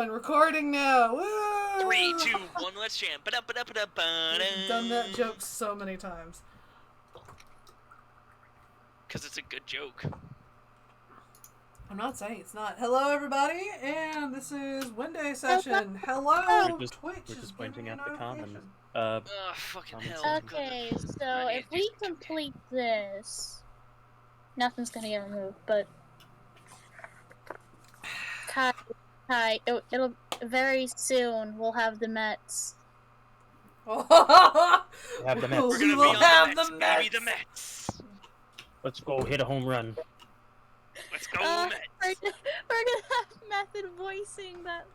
I'm recording now. Woo! 3, 2, 1, let's jam. We've done that joke so many times. Because it's a good joke. I'm not saying it's not. Hello, everybody, and this is Wednesday session. Hello, Twitch. We're just pointing out the notification. comments. Fucking comments. hell. Okay, so if we complete this, nothing's gonna get removed, but Kai, it'll very soon we'll have the Mets. We have the Mets. We're We gonna will be have on the Mets. Let's go hit a home run. Let's go, We're Mets. gonna have Method voicing that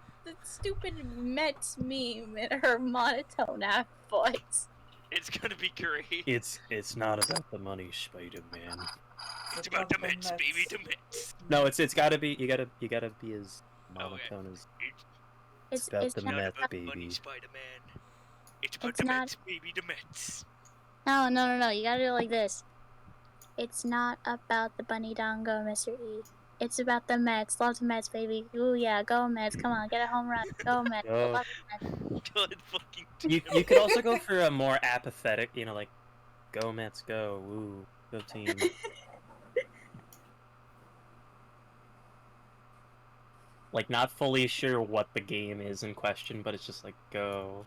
stupid Mets meme in her monotone ass voice. It's gonna be great. It's not about the money, Spider-Man. It's about the Mets, baby, the Mets. No, it's gotta be you gotta be as monotone as. It's about the not Mets, about baby. Money, Spider-Man. It's about It's the not- Mets, baby, the Mets. No, you gotta do it like this. It's not about the bunny dongo, Mr. E. It's about the Mets. Love the Mets, baby. Ooh, yeah, go Mets. Come on, get a home run. Go Mets. Yo. Love the Mets. God fucking You could also go for a more apathetic, like, go Mets, go, woo, go team. Like, not fully sure what the game is in question, but it's just like, go.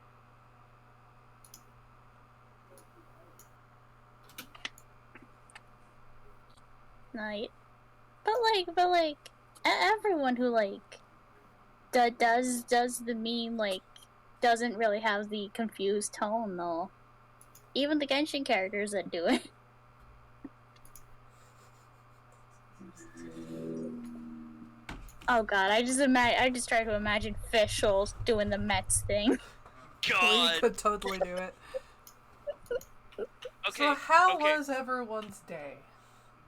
Right. But everyone who does the meme doesn't really have the confused tone though. Even the Genshin characters that do it. Oh god, I just try to imagine Fischl doing the Mets thing. God. We could totally do it. Okay. So how was everyone's day?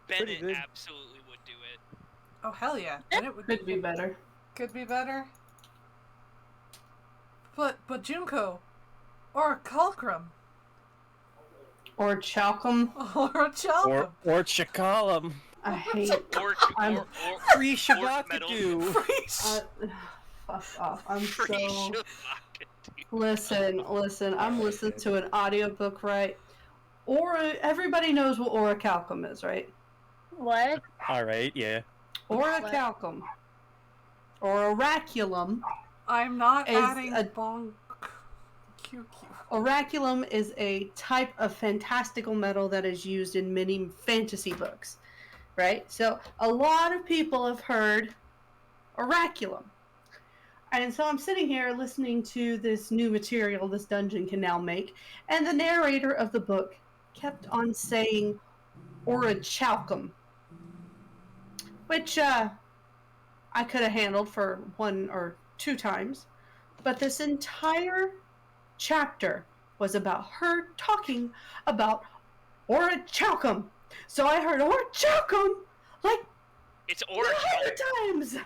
Bennett good. absolutely would do it. Oh hell yeah! And it would Could be better. Could be better. But Junko, or Fulcrum, Or Chalcom. or Chalcom. Or Chakalam. I hate. I'm- Free Shabakadu. Fuck off. I'm Free so. Shabakadu. Listen. I'm listening to an audiobook, right? Everybody knows what orichalcum is, right? What? Alright, yeah. Orichalcum. Or oraculum. I'm not Is adding a- bong. QQ. Oraculum is a type of fantastical metal that is used in many fantasy books, right? So a lot of people have heard oraculum. And so I'm sitting here listening to this new material this dungeon can now make, and the narrator of the book kept on saying orichalcum, which I could have handled for 1 or 2 times, but this entire chapter was about her talking about orichalcum. So I heard orichalcum like It's 100 orichalcum. times.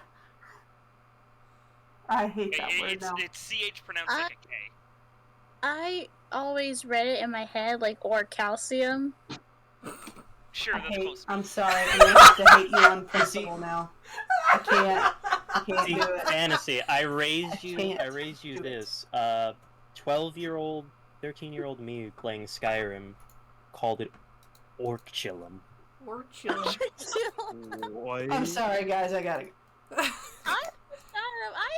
I hate that word now. It's CH pronounced like a K. I always read it in my head like or calcium. Sure, that's close. I'm sorry. I'm gonna have to hate you on principle now. I can't See, do it. fantasy. I raised can't you do this. 12-year-old, 13-year-old me playing Skyrim called it Orchillum. Or Chillum. What? I'm sorry, guys. I gotta. I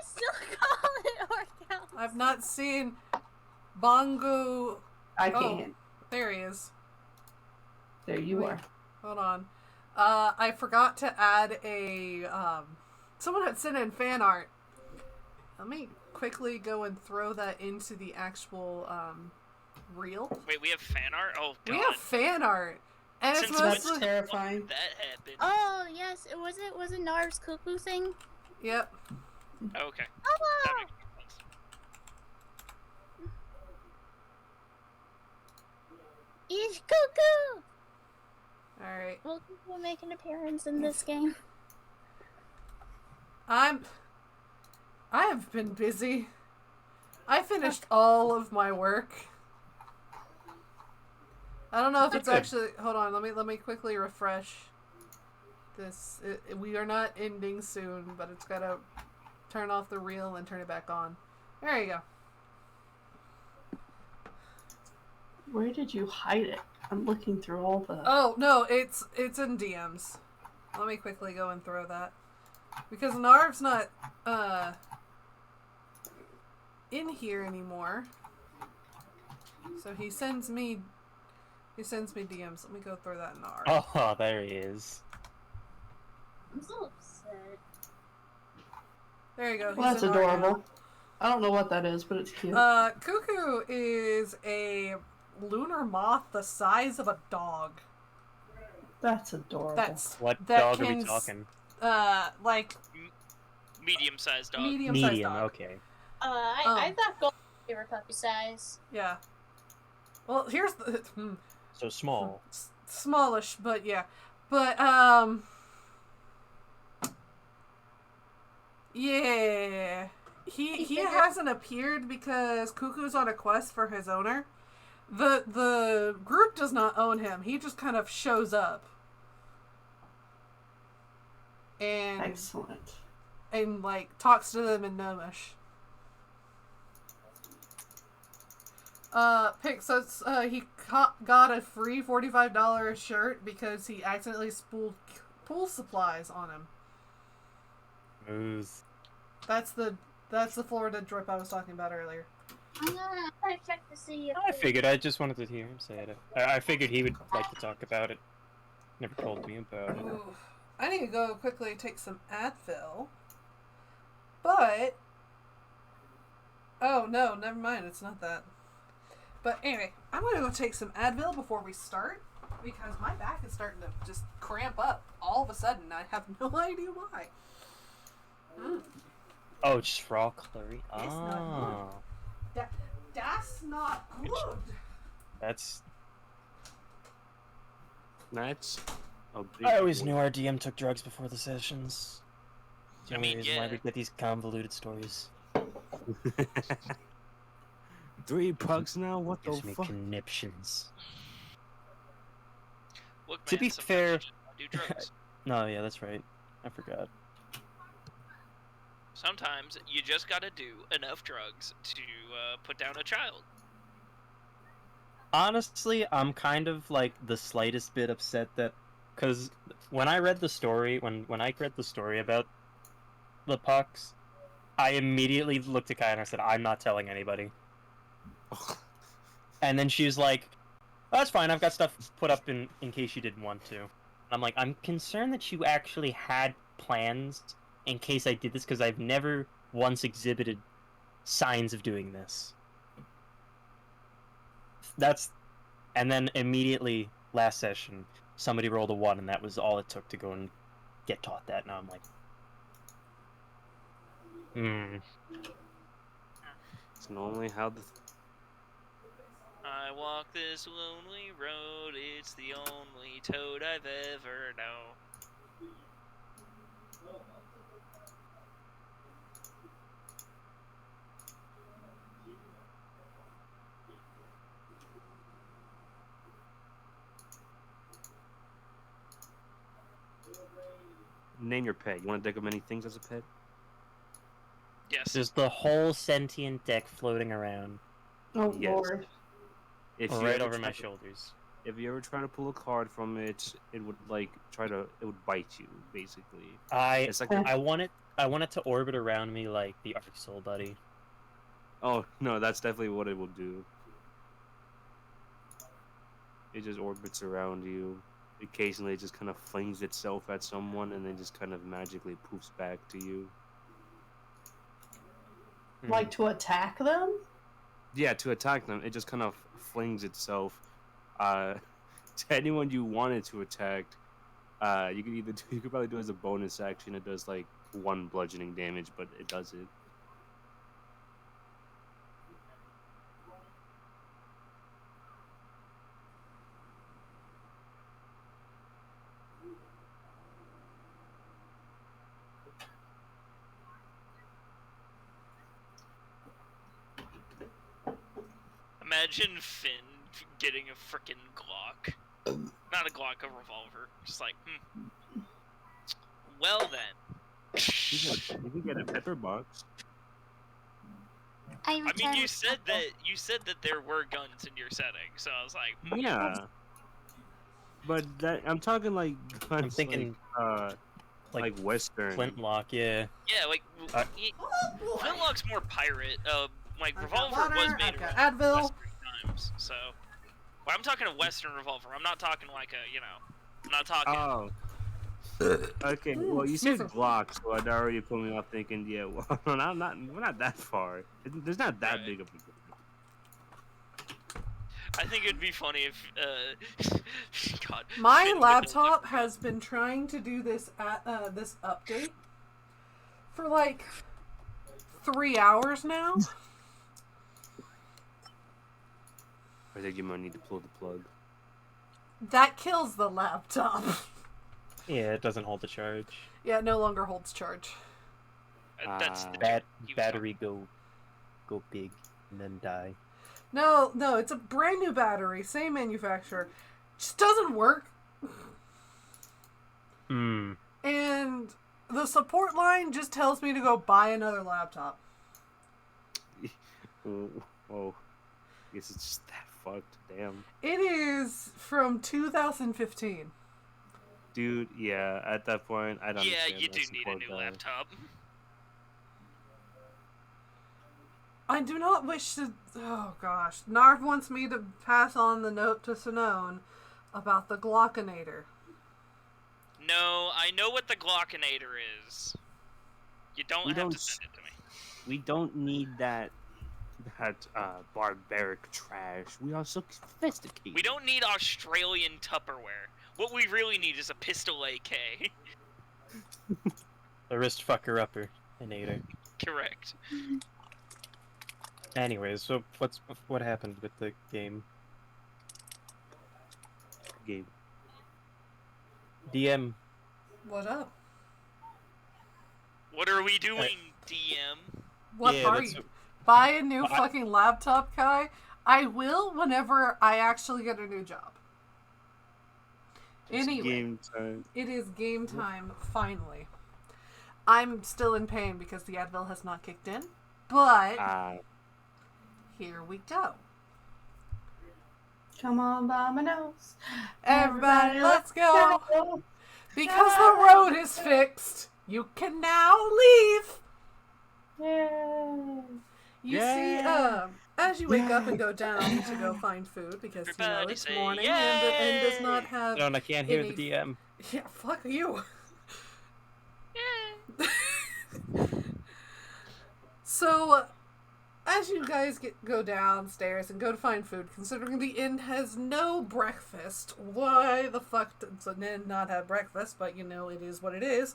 still call it or calcium. I've not seen Bongo. I Oh. can't. There he is. There you Wait. are. Hold on. I forgot to add a, someone had sent in fan art. Let me quickly go and throw that into the actual, reel. Wait, we have fan art? Oh, God. We have fan art! And it's Since That's mostly... terrifying. When that happened. Oh yes, it was a Narv's cuckoo thing. Yep. Oh, okay. That Oh, makes sense. it's cuckoo. Alright. Will cuckoo make an appearance in this game? I have been busy. I finished all of my work. I don't know if it's actually... Hold on, let me quickly refresh this. We are not ending soon, but it's gotta turn off the reel and turn it back on. There you go. Where did you hide it? I'm looking through all the... Oh, no, it's in DMs. Let me quickly go and throw that. Because Narv's not, in here anymore. So he sends me DMs. Let me go throw that in Narv. Oh, there he is. I'm so upset. There you go. Well, he's that's in Narv now. adorable. I don't know what that is, but it's cute. Cuckoo is a lunar moth the size of a dog. That's adorable. What that dog are can we talking? Like Medium-sized dog. medium-sized dog. Okay. I thought gold was favorite puppy size. Yeah. Well, here's the So small. smallish, but yeah. But yeah. He hasn't appeared because Cuckoo's on a quest for his owner. The group does not own him. He just kind of shows up. And Excellent. and like talks to them in Gnomish. So he got a free $45 shirt because he accidentally spooled pool supplies on him. Smooth. That's the Florida drip I was talking about earlier. I'm gonna check to see if I figured. I just wanted to hear him say it. I figured he would like to talk about it. Never told me about it. Ooh, I need to go quickly take some Advil. But oh no, never mind. It's not that. But anyway, I'm gonna go take some Advil before we start because my back is starting to just cramp up all of a sudden. I have no idea why. Oh, just raw clary. It's not That's not good. That's. That's. I always knew our DM took drugs before the sessions. It's the I only mean, reason why yeah. we get these convoluted stories. 3 pucks now? What the Gives me fuck? conniptions. Look, To man, be sometimes fair- you just gotta do drugs. No, yeah, that's right. I forgot. Sometimes you just gotta do enough drugs to put down a child. Honestly, I'm kind of like the slightest bit upset that, because when I read the story, when I read the story about the pucks, I immediately looked at Kai and I said, "I'm not telling anybody." And then she was like, "Oh, that's fine. I've got stuff put up in case you didn't want to." I'm like, I'm concerned that you actually had plans in case I did this, because I've never once exhibited signs of doing this. And then immediately last session, somebody rolled a 1, and that was all it took to go and get taught that. Now I'm like, It's normally how the. I walk this lonely road, it's the only toad I've ever known. Name your pet. You want to dig up many things as a pet? Yes. there's the whole sentient deck floating around Oh, Yes. Lord. If you right ever over my try to- shoulders. If you ever try to pull a card from it, it would like it would bite you, basically. It's like I want it to orbit around me like the Arc Soul Buddy. oh no, that's definitely what it will do. It just orbits around you. Occasionally, it just kind of flings itself at someone, and then just kind of magically poofs back to you. Like to attack them? Yeah, to attack them, it just kind of flings itself. To anyone you wanted to attack, you could probably do it as a bonus action. It does like 1 bludgeoning damage, but it does it. Imagine Finn getting a frickin' Glock. Not a Glock, a revolver. Just like, Well then. You can get a pepper box. I mean, you said that there were guns in your setting, so I was like, Yeah. But that I'm talking like guns, I'm thinking like Western. flintlock, yeah. Yeah, like Oh, boy. Flintlock's more pirate. Like I've Revolver got was water, made I've got around Advil. Western times, so. Well, I'm talking a Western Revolver. I'm not talking like I'm not talking. Oh. Okay, well you said Glock, so that already put me off thinking, yeah, well, we're not that far. There's not that Right. big of a difference. I think it'd be funny if, God. My Finn with laptop the- has been trying to do this this update for like 3 hours now. I think you might need to pull the plug. That kills the laptop. Yeah, it doesn't hold the charge. Yeah, it no longer holds charge. That's the Battery go big and then die. No, it's a brand new battery, same manufacturer. Just doesn't work. Hmm. And the support line just tells me to go buy another laptop. Oh, I guess it's just that fucked. Damn. It is from 2015. Dude, yeah, at that point, I don't Yeah, understand you that do need a support new guy. laptop. I do not wish to... Oh, gosh. Narv wants me to pass on the note to Sinone about the Glockinator. No, I know what the Glockinator is. You don't have to send it to me. We don't need that barbaric trash. We are so sophisticated. We don't need Australian Tupperware. What we really need is a pistol AK. The wrist fucker upper inator. Correct. Anyways, so what happened with the game? Game. DM. What up? What are we doing, DM? What Yeah, are that's- you? Buy a new I- fucking laptop, Kai? I will whenever I actually get a new job. It's Anyway, game time. it is game time, finally. I'm still in pain because the Advil has not kicked in, but here we go. Come on, by my nose. Everybody, let's go! Because the road is fixed, you can now leave! Yay. You see, as you wake up and go down to go find food, because, Everybody it's say morning and the inn does not yay! have... No, I can't hear any- the DM. Yeah, fuck you. So, as you guys go downstairs and go to find food, considering the inn has no breakfast, why the fuck does an inn not have breakfast? But, it is what it is.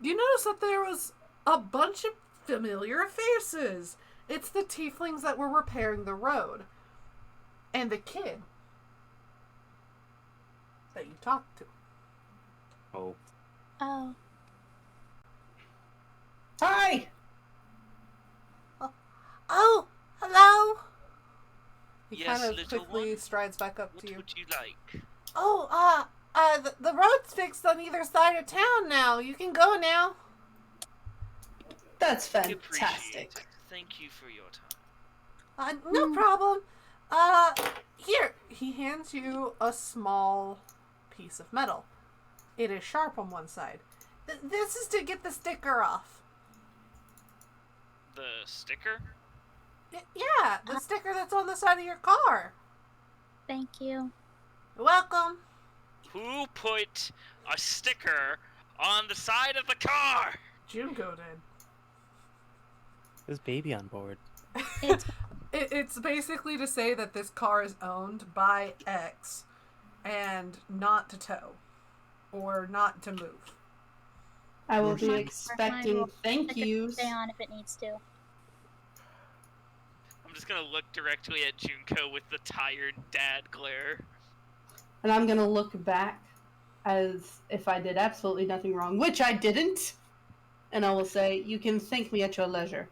You notice that there was a bunch of familiar faces. It's the tieflings that were repairing the road. And the kid that you talked to. Oh. Oh. Hi. Oh, hello. He Yes, kind of little quickly one? strides back up What to you. would you like? Oh, the road's fixed on either side of town now. You can go now. That's We appreciate fantastic. it. Thank you for your time. No problem. Here. He hands you a small piece of metal. It is sharp on one side. This is to get the sticker off. The sticker? Yeah, the sticker that's on the side of your car. Thank you. You're welcome. Who put a sticker on the side of the car? Junko did. There's baby on board. It's It's basically to say that this car is owned by X and not to tow or not to move. I will be Mine- expecting mine will thank stick it- yous. Stay on if it needs to. I'm just gonna look directly at Junko with the tired dad glare. And I'm gonna look back as if I did absolutely nothing wrong, which I didn't. And I will say, you can thank me at your leisure.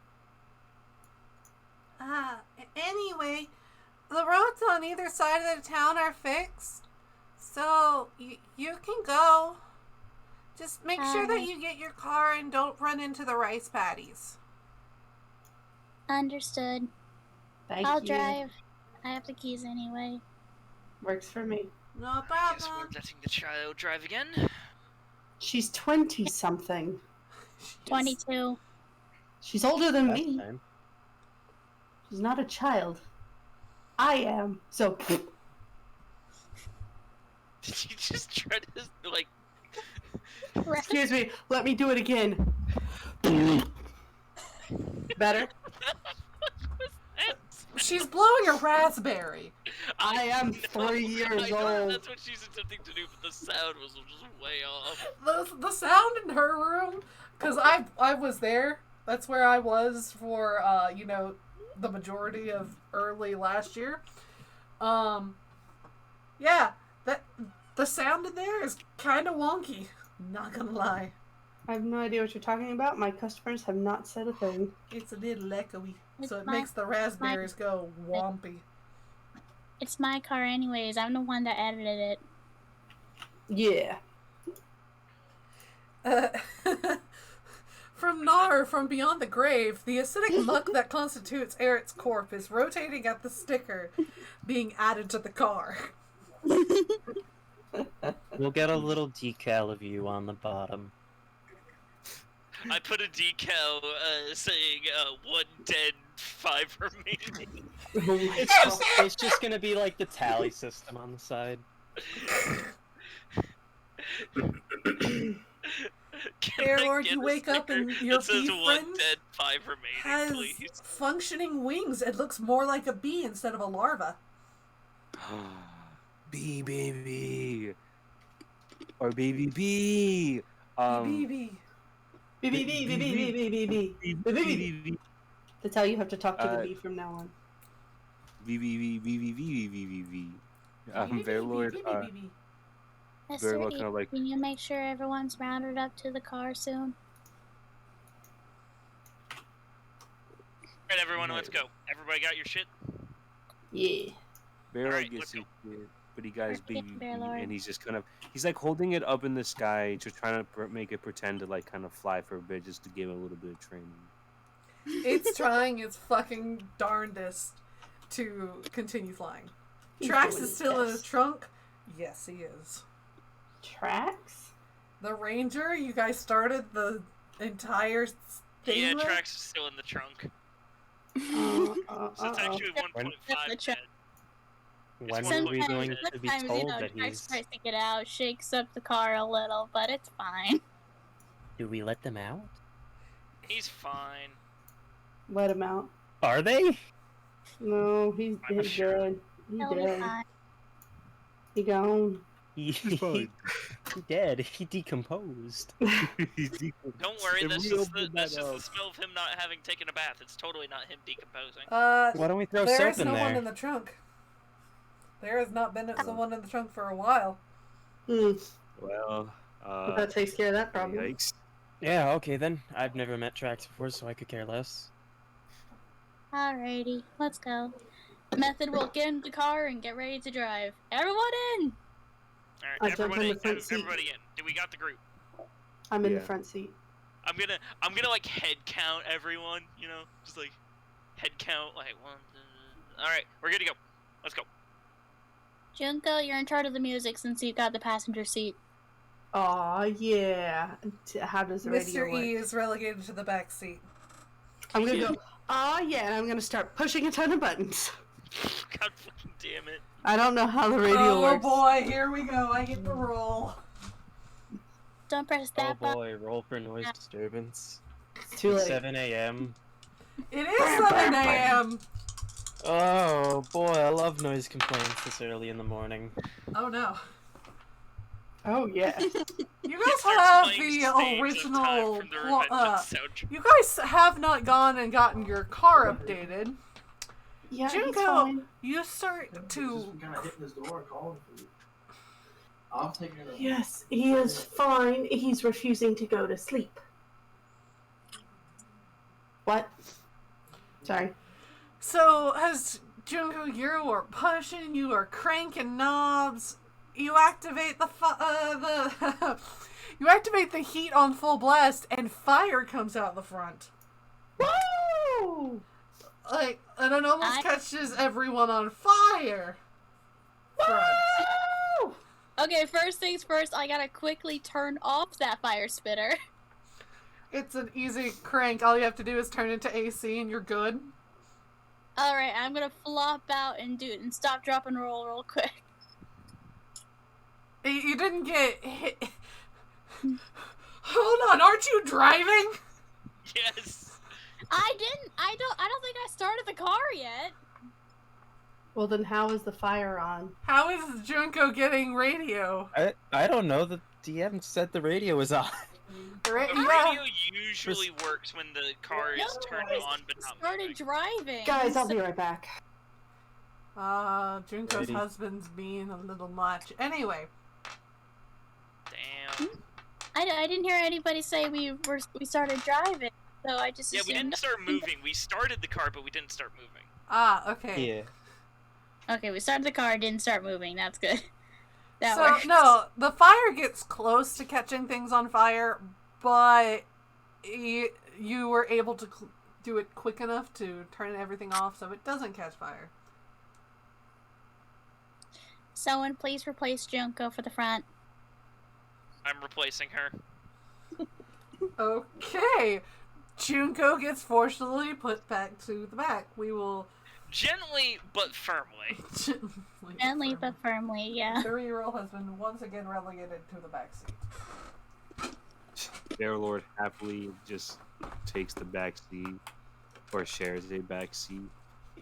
Anyway, the roads on either side of the town are fixed, so you can go. Just make sure that you get your car and don't run into the rice paddies. Understood. I'll drive. I have the keys anyway. Works for me. No I guess we're problem. letting the child drive again. She's 20-something. 22. She's older than Last me. time. She's not a child. I am. So, Did you just try to, like... excuse me. Let me do it again. Better? She's blowing a raspberry. I am know, 3 years I know old. that's what she's attempting to do, but the sound was just way off. The sound in her room, because I was there. That's where I was for the majority of early last year. Yeah, that the sound in there is kind of wonky. Not gonna lie. I have no idea what you're talking about. My customers have not said a thing. It's a little echoey, so it my- makes the raspberries go wompy. It's my car anyways. I'm the one that edited it. Yeah. From Nar, from beyond the grave, the acidic muck that constitutes Eric's corpse is rotating at the sticker being added to the car. We'll get a little decal of you on the bottom. I put a decal saying 1 dead, 5 remaining. It's just gonna be like the tally system on the side. Airlord, you wake up and your that says bee 1 friend dead, 5 remaining, has please. functioning wings. It looks more like a bee instead of a larva. Bee baby. Or baby bee. Bee. Bee. That's how you have to talk to the bee from now on. Bear Lord, Mr. very well E, kind of like... can you make sure everyone's rounded up to the car soon? Alright, everyone, let's go. Everybody got your shit? Yeah. Bear Lord Alright, gets let's it, but he got his Yeah, baby Bear bee, Lord. and he's just kind of... He's like holding it up in the sky, just trying to make it pretend to like kind of fly for a bit, just to give it a little bit of training. It's trying its fucking darndest to continue flying. He's Trax doing is his still in his best. trunk. Yes, he is. Tracks? The Ranger, you guys started the entire thing Yeah, with? Trax is still in the trunk. So it's actually When- 1.5 the dead. When one are we point going five. to be Sometimes, told that Trax he's... tries to get out, shakes up the car a little, but it's fine. Do we let them out? He's fine. Let him out. Are they? No, he's I'm sure. dead. He's He'll be dead. fine. He gone. He dead. He decomposed. Don't worry, that's just the smell of him not having taken a bath. It's totally not him decomposing. Why don't we throw There soap is in no there? one in the trunk. There has not been someone in the trunk for a while. Well, That takes care of that problem. yikes. Yeah, okay then. I've never met Trax before, so I could care less. Alrighty, let's go. Method will get in the car and get ready to drive. Everyone in! Alright, I jumped everybody, in the front seat. everybody in. Do we got the group? I'm in the Yeah. front seat. I'm gonna like head count everyone, you know? Just like head count like 1, 2... Alright, we're good to go. Let's go. Junko, you're in charge of the music since you got the passenger seat. Aw, yeah. How does the radio Mr. work? E is relegated to the back seat. I'm gonna go, aw, yeah, and I'm gonna start pushing a ton of buttons. God fucking damn it. I don't know how the radio Oh works. boy, here we go. I get the roll. Don't press Oh that button. boy, roll for noise disturbance. It's too late. 7 a.m. It is 7 a.m. Oh boy, I love noise complaints this early in the morning. Oh no. Oh, yeah. You guys Starts have playing the Stains of Time original. from the Revengeance soundtrack. You guys have not gone and gotten your car updated. Yeah, he's Junko, fine. you start to. Yes, he is fine. He's refusing to go to sleep. What? Sorry. So, as Junko, you are pushing, you are cranking knobs. You activate the You activate the heat on full blast, and fire comes out the front. Woo! Like, and it almost catches everyone on fire. Front. Woo! Okay, first things first, I gotta quickly turn off that fire spitter. It's an easy crank. All you have to do is turn it to AC, and you're good. Alright, I'm gonna flop out and do it and stop, drop, and roll real quick. You didn't get hit. Hold on, aren't you driving? Yes. I don't think I started the car yet. Well, then how is the fire on? How is Junko getting radio? I don't know. The DM said the radio was on. The radio usually works when the car is turned on, but not started moving. driving. Guys, I'll be right back. Junko's Ready. husband's being a little much. Anyway. Damn. I didn't hear anybody say we started driving, so I just Yeah, we assumed- didn't start moving. We started the car, but we didn't start moving. Okay. Yeah. Okay, we started the car, didn't start moving. That's good. That So, works. no, the fire gets close to catching things on fire, but you were able to do it quick enough to turn everything off so it doesn't catch fire. Someone please replace Junko for the front. I'm replacing her. Okay. Junko gets forcibly put back to the back. We will Gently but firmly. Gently but firmly, yeah. 3-year-old has been once again relegated to the back seat. Their lord happily just takes the back seat or shares a back seat.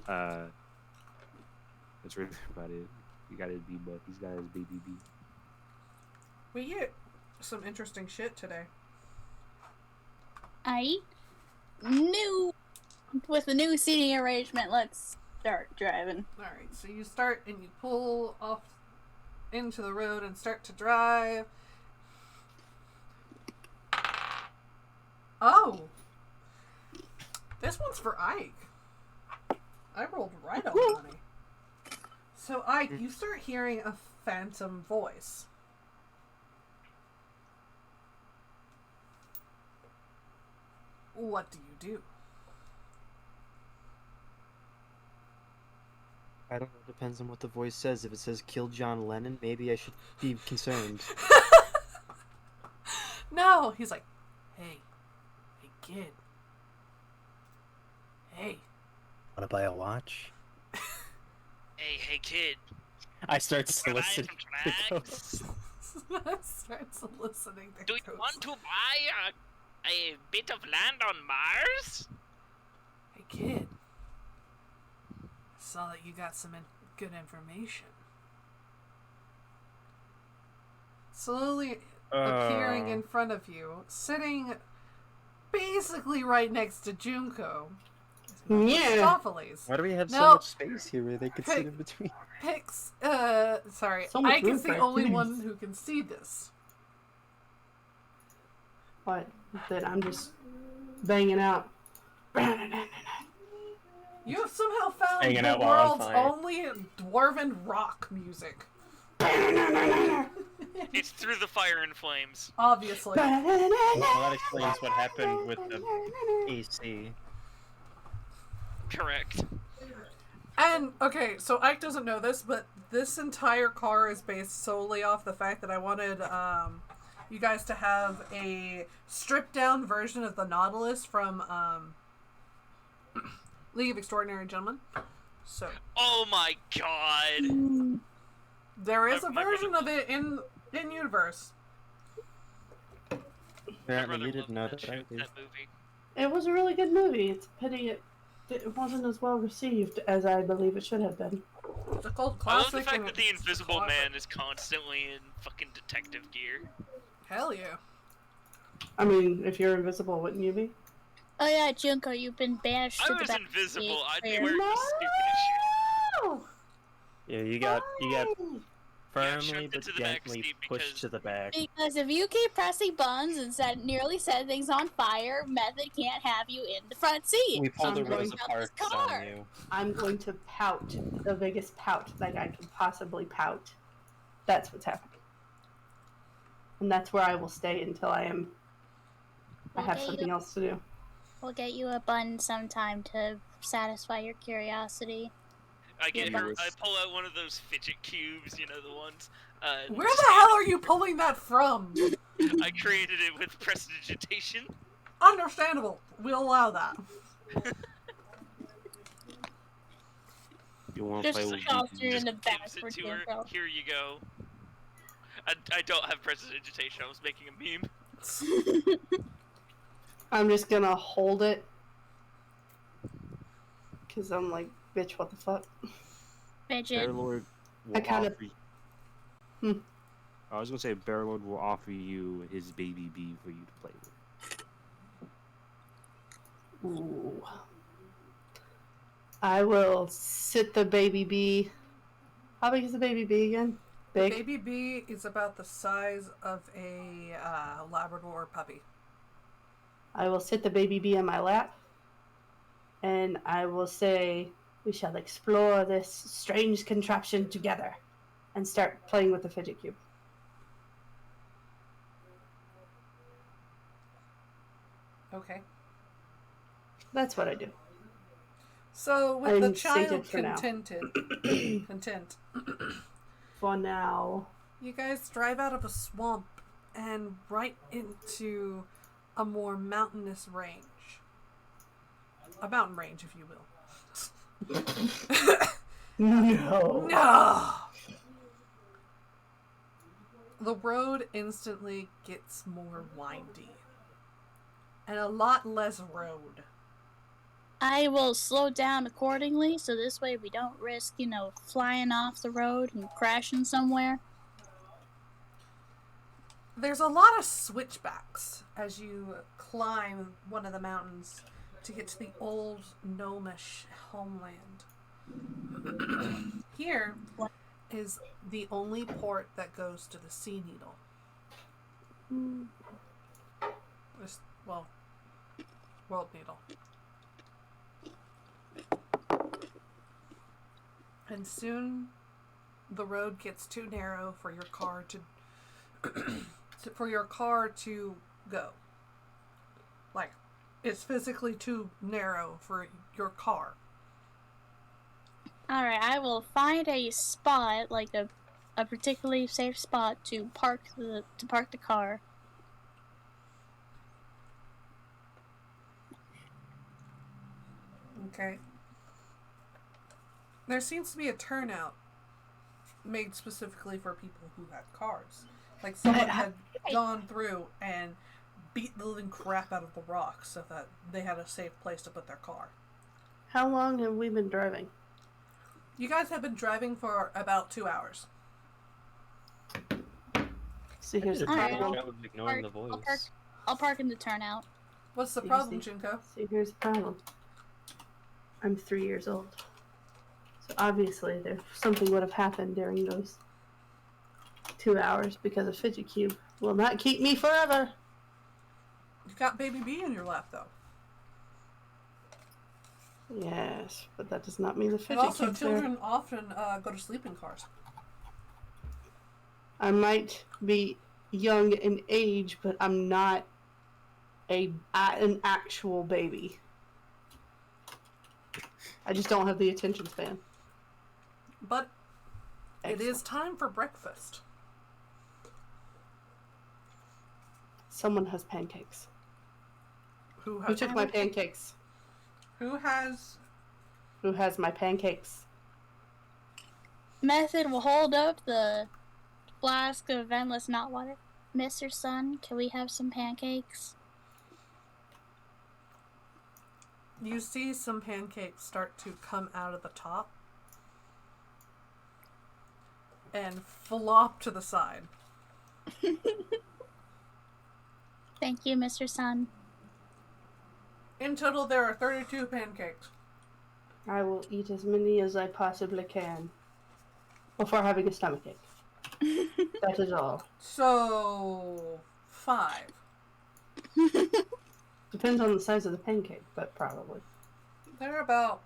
That's really about it. He got his B butt. He's got his baby B. We get some interesting shit today. With the new seating arrangement, let's start driving. Alright, so you start and you pull off into the road and start to drive. Oh! This one's for Ike. I rolled right on money. So Ike, you start hearing a phantom voice. What do you do? I don't know. Depends on what the voice says. If it says "kill John Lennon," maybe I should be concerned. No! He's like, hey kid. Hey. Want to buy a watch? Hey kid. I start Can I have soliciting. some snacks? Starts listening to Do you ghosts. want to buy a bit of land on Mars? Hey kid. I saw that you got some good information. Slowly appearing in front of you, sitting basically right next to Junko. Yeah. Mephistopheles. Why do we have so No. much space here where they could sit in between? Sorry, So much Ike room is the for only activities. one who can see this. What? That I'm just banging out. You have somehow found Hanging the out while on world's fire. only dwarven rock music. It's through the fire and flames. Obviously. Well, that explains what happened with the AC. Correct. And, okay, so Ike doesn't know this, but this entire car is based solely off the fact that I wanted you guys to have a stripped-down version of the Nautilus from League of Extraordinary Gentlemen. So, Oh my god. there is a My brother version of it in universe. My Apparently, brother you didn't know loved that. that Right? movie. It was a really good movie. It's a pity it wasn't as well received as I believe it should have been. It's a cult I love classic. the fact and that the it's Invisible classic. Man is constantly in fucking detective gear. Hell yeah. I mean, if you're invisible, wouldn't you be? Oh yeah, Junko, you've been banished I to the was back. invisible. I'd be Lair. wearing the stupidest shit. No! Yeah, you got shoved firmly into but the back gently seat pushed because- to the back. Because if you keep pressing buttons and nearly set things on fire, Method can't have you in the front seat. We pulled I'm a Rosa going out Parks this car. on you. I'm going to pout the biggest pout like I can possibly pout. That's what's happening. And that's where I will stay until I We'll have get something you, else to do. We'll get you a bun sometime to satisfy your curiosity. I get Yeah. her. I pull out one of those fidget cubes, you know, the ones. Where the hell are you pulling that from? I created it with prestidigitation. Understandable. We'll allow that. You want to Just play with toss BB? her in the Gives back it for to her. Tinko. Here you go. I don't have prestidigitation. I was making a meme. I'm just gonna hold it. Because I'm like, bitch, what the fuck? Fidget. Bearlord will I kind of- offer. I was gonna say Bearlord will offer you his baby bee for you to play with. Ooh. I will sit the baby bee. How big is the baby bee again? Big? The baby bee is about the size of a Labrador puppy. I will sit the baby bee on my lap. And I will say, we shall explore this strange contraption together. And start playing with the fidget cube. Okay. That's what I do. So with the I'm child sated for now. content, For now. you guys drive out of a swamp and right into a more mountainous range. A mountain range, if you will. No. No! The road instantly gets more windy. And a lot less road. I will slow down accordingly, so this way we don't risk, flying off the road and crashing somewhere. There's a lot of switchbacks as you climb one of the mountains to get to the old gnomish homeland. Here is the only port that goes to the Sea Needle. World Needle. And soon the road gets too narrow for your car to go. Like, it's physically too narrow for your car. Alright, I will find a spot, like a particularly safe spot to park the car. Okay. There seems to be a turnout made specifically for people who had cars. Like someone had gone through and beat the living crap out of the rock so that they had a safe place to put their car. How long have we been driving? You guys have been driving for about 2 hours. See, here's the Alright. problem. I was ignoring the voice. I'll park in the turnout. What's the See, problem, see. Junko? See, here's the problem. I'm 3 years old. So obviously something would have happened during those 2 hours because a fidget cube will not keep me forever. You've got Baby B in your lap, though. Yes, but that does not mean the And fidget also, cube's there. children often go to sleep in cars. I might be young in age, but I'm not an actual baby. I just don't have the attention span. But it Excellent. is time for breakfast. Someone has pancakes. Who Who took my pancakes? Who has... Who has my pancakes? Method will hold up the flask of endless not water. Mr. Sun, can we have some pancakes? You see some pancakes start to come out of the top and flop to the side. Thank you, Mr. Sun. In total, there are 32 pancakes. I will eat as many as I possibly can before having a stomachache. That is all. So, 5. Depends on the size of the pancake, but probably. They're about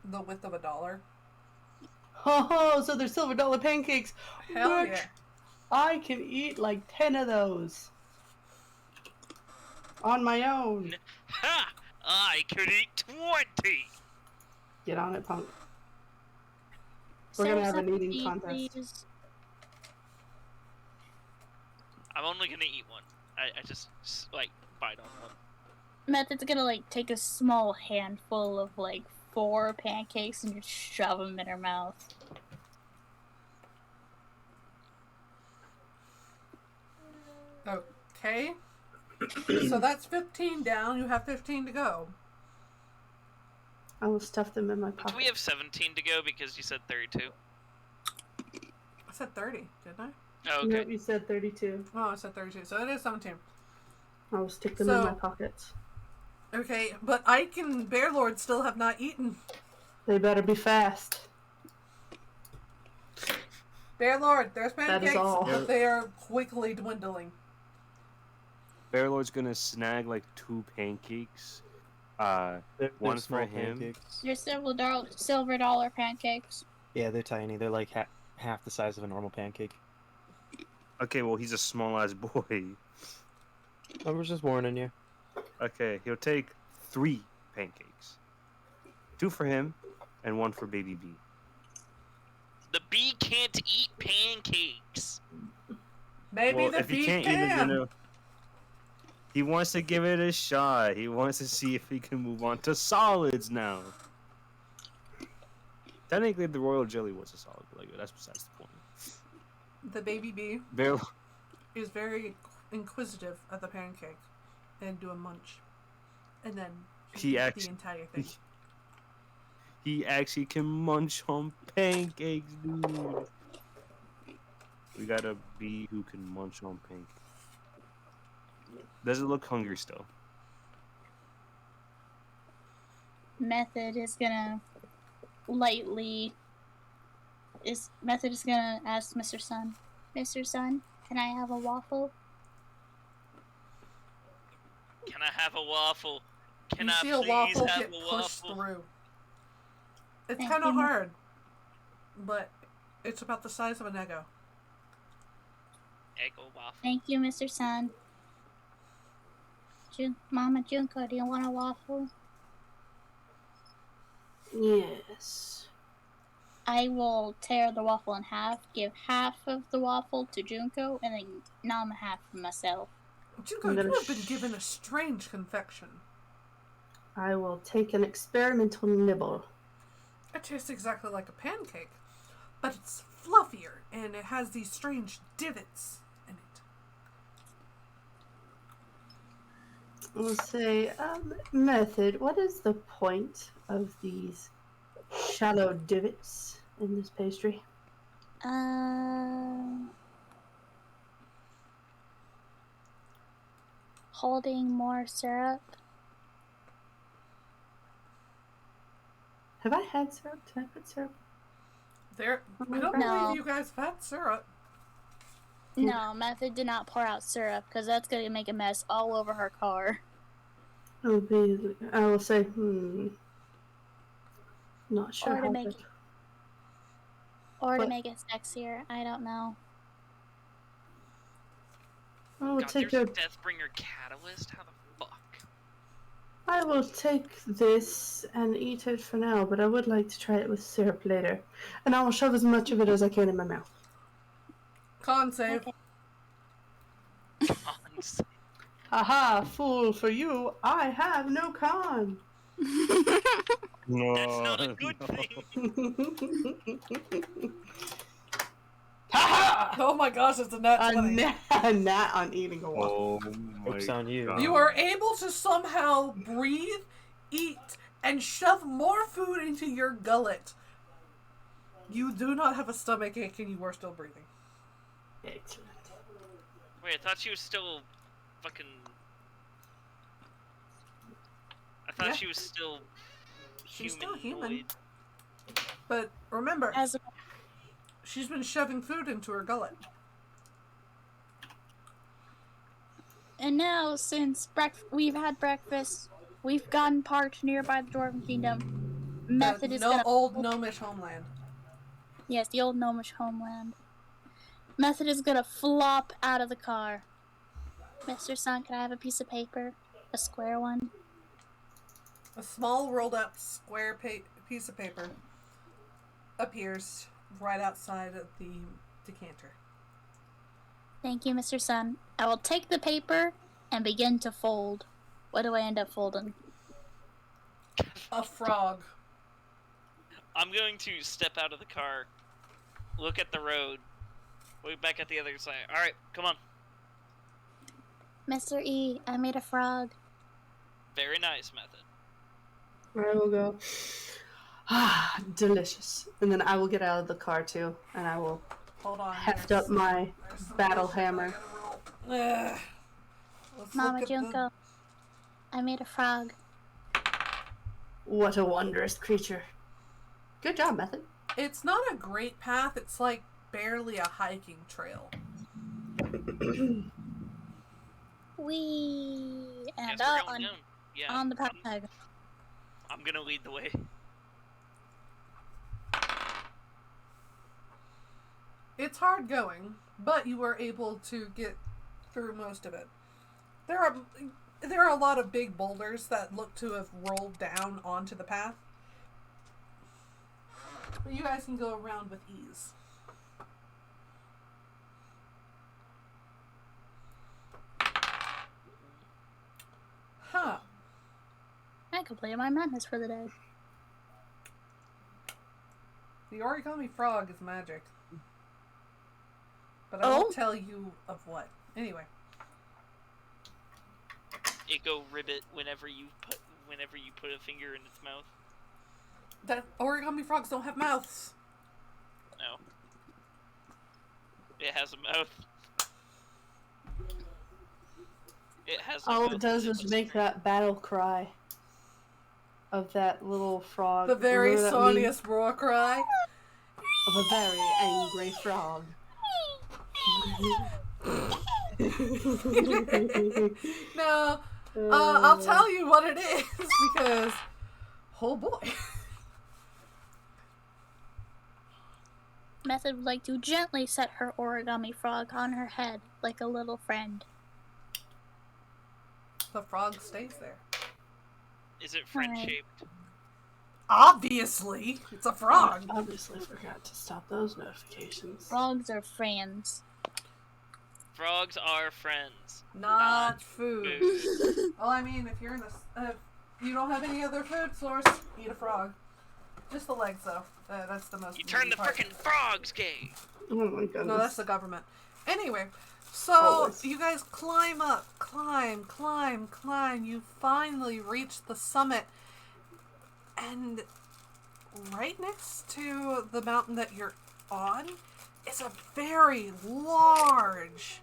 the width of $1. Oh, so they're silver dollar pancakes. Hell Bitch. yeah. I can eat like 10 of those. On my own. Ha! I could eat 20! Get on it, punk. We're gonna have an eating contest. Please. I'm only gonna eat one. I just like, bite on one. Method's gonna, like, take a small handful of, like, 4 pancakes and just shove them in her mouth. Okay. So that's 15 down. You have 15 to go. I will stuff them in my Do pocket. we have 17 to go because you said 32? I said 30, didn't I? Oh, okay. Nope, you said 32. Oh, I said 32. So it is 17. I will stick them in my pockets. Okay, but Ike and Bearlord still have not eaten. They better be fast. Bearlord, there's That pancakes, is all. but they are quickly dwindling. Bearlord's gonna snag like 2 pancakes. They're One small for him. pancakes. Your silver dollar pancakes. Yeah, they're tiny. They're like half the size of a normal pancake. Okay, well he's a small ass boy. I was just warning you. Okay, he'll take 3 pancakes. 2 for him, and 1 for Baby B. The bee can't eat pancakes. Maybe Well, the if he bee can't can. eat it, you know, he wants to give it a shot. He wants to see if he can move on to solids now. Technically, the royal jelly was a solid, but like, that's besides the point. The baby bee Bear, is very inquisitive of the pancake and do a munch. And then He eat actu- the entire thing. he actually can munch on pancakes, dude. We got a bee who can munch on pancakes. Does it look hungry still? Method is gonna ask Mr. Sun. Mr. Sun, can I have a waffle? Can I have a waffle? Can You I see a please waffle have get a pushed waffle? through. It's Thank kind of you. hard, but it's about the size of an Eggo. Eggo waffle. Thank you, Mr. Sun. Mama Junko, do you want a waffle? Yes. I will tear the waffle in half, give half of the waffle to Junko, and then nom half for myself. Junko, I'm gonna you have been given a strange confection. I will take an experimental nibble. It tastes exactly like a pancake, but it's fluffier and it has these strange divots in it. We'll say, Method, what is the point of these shallow divots in this pastry? Holding more syrup. Have I had syrup? Did I put syrup? I don't No. believe you guys have had syrup. No, Method did not pour out syrup, because that's going to make a mess all over her car. I will say, not sure Or to how make good. it- Or to But- make it sexier, I don't know. I will God, take there's a, a Deathbringer catalyst? How the fuck? I will take this and eat it for now, but I would like to try it with syrup later. And I will shove as much of it as I can in my mouth. Con save. Okay. Cons. Haha, fool for you, I have no con. No, That's not a good thing. Haha! Oh my gosh, it's a nat 20. A gnat on eating a waffle. Oh my Joke's on you. God. You are able to somehow breathe, eat, and shove more food into your gullet. You do not have a stomach ache and you are still breathing. Excellent. Wait, I thought she was still fucking... I thought Yeah. she was still She's still humanoid. human. But remember, As she's been shoving food into her gullet. And now, since we've had breakfast, we've gotten parked nearby the Dwarven Kingdom. Method is no gonna... old gnomish homeland. Yes, the old gnomish homeland. Method is gonna flop out of the car. Mr. Sun, can I have a piece of paper? A square one? A small rolled up square piece of paper appears right outside of the decanter. Thank you, Mr. Sun. I will take the paper and begin to fold. What do I end up folding? A frog. I'm going to step out of the car, look at the road, look back at the other side. Alright, come on. Mr. E, I made a frog. Very nice, Method. I will go. Ah, delicious. And then I will get out of the car too, and I will Hold on. heft up my battle hammer. Let's Mama look at Junko, I made a frog. What a wondrous creature. Good job, Method. It's not a great path. It's like barely a hiking trail. Wee! And Yes, we're on, going down. Yeah, on the path. I'm gonna lead the way. It's hard going, but you were able to get through most of it. There are a lot of big boulders that look to have rolled down onto the path. But you guys can go around with ease. Huh. I completed my madness for the day. The origami frog is magic. But I Oh? won't tell you of what. Anyway. It go ribbit whenever you put a finger in its mouth. That origami frogs don't have mouths. No. It has a mouth. It has a All mouth it does with is a make string. that battle cry of that little frog. The very Remember that meme? soniest war cry. Of a very angry frog. No, I'll tell you what it is because, oh boy. Method would like to gently set her origami frog on her head like a little friend. The frog stays there. Is it friend shaped? Obviously, it's a frog. Obviously forgot to stop those notifications. Frogs are friends. Frogs are friends. Not food. Well, I mean, if you're in if you don't have any other food source, eat a frog. Just the legs, though. That's the most. You turn the part. frickin' frogs gay. Oh my goodness. No, that's the government. Anyway, so Always. you guys climb up, climb. You finally reach the summit, and right next to the mountain that you're on is a very large,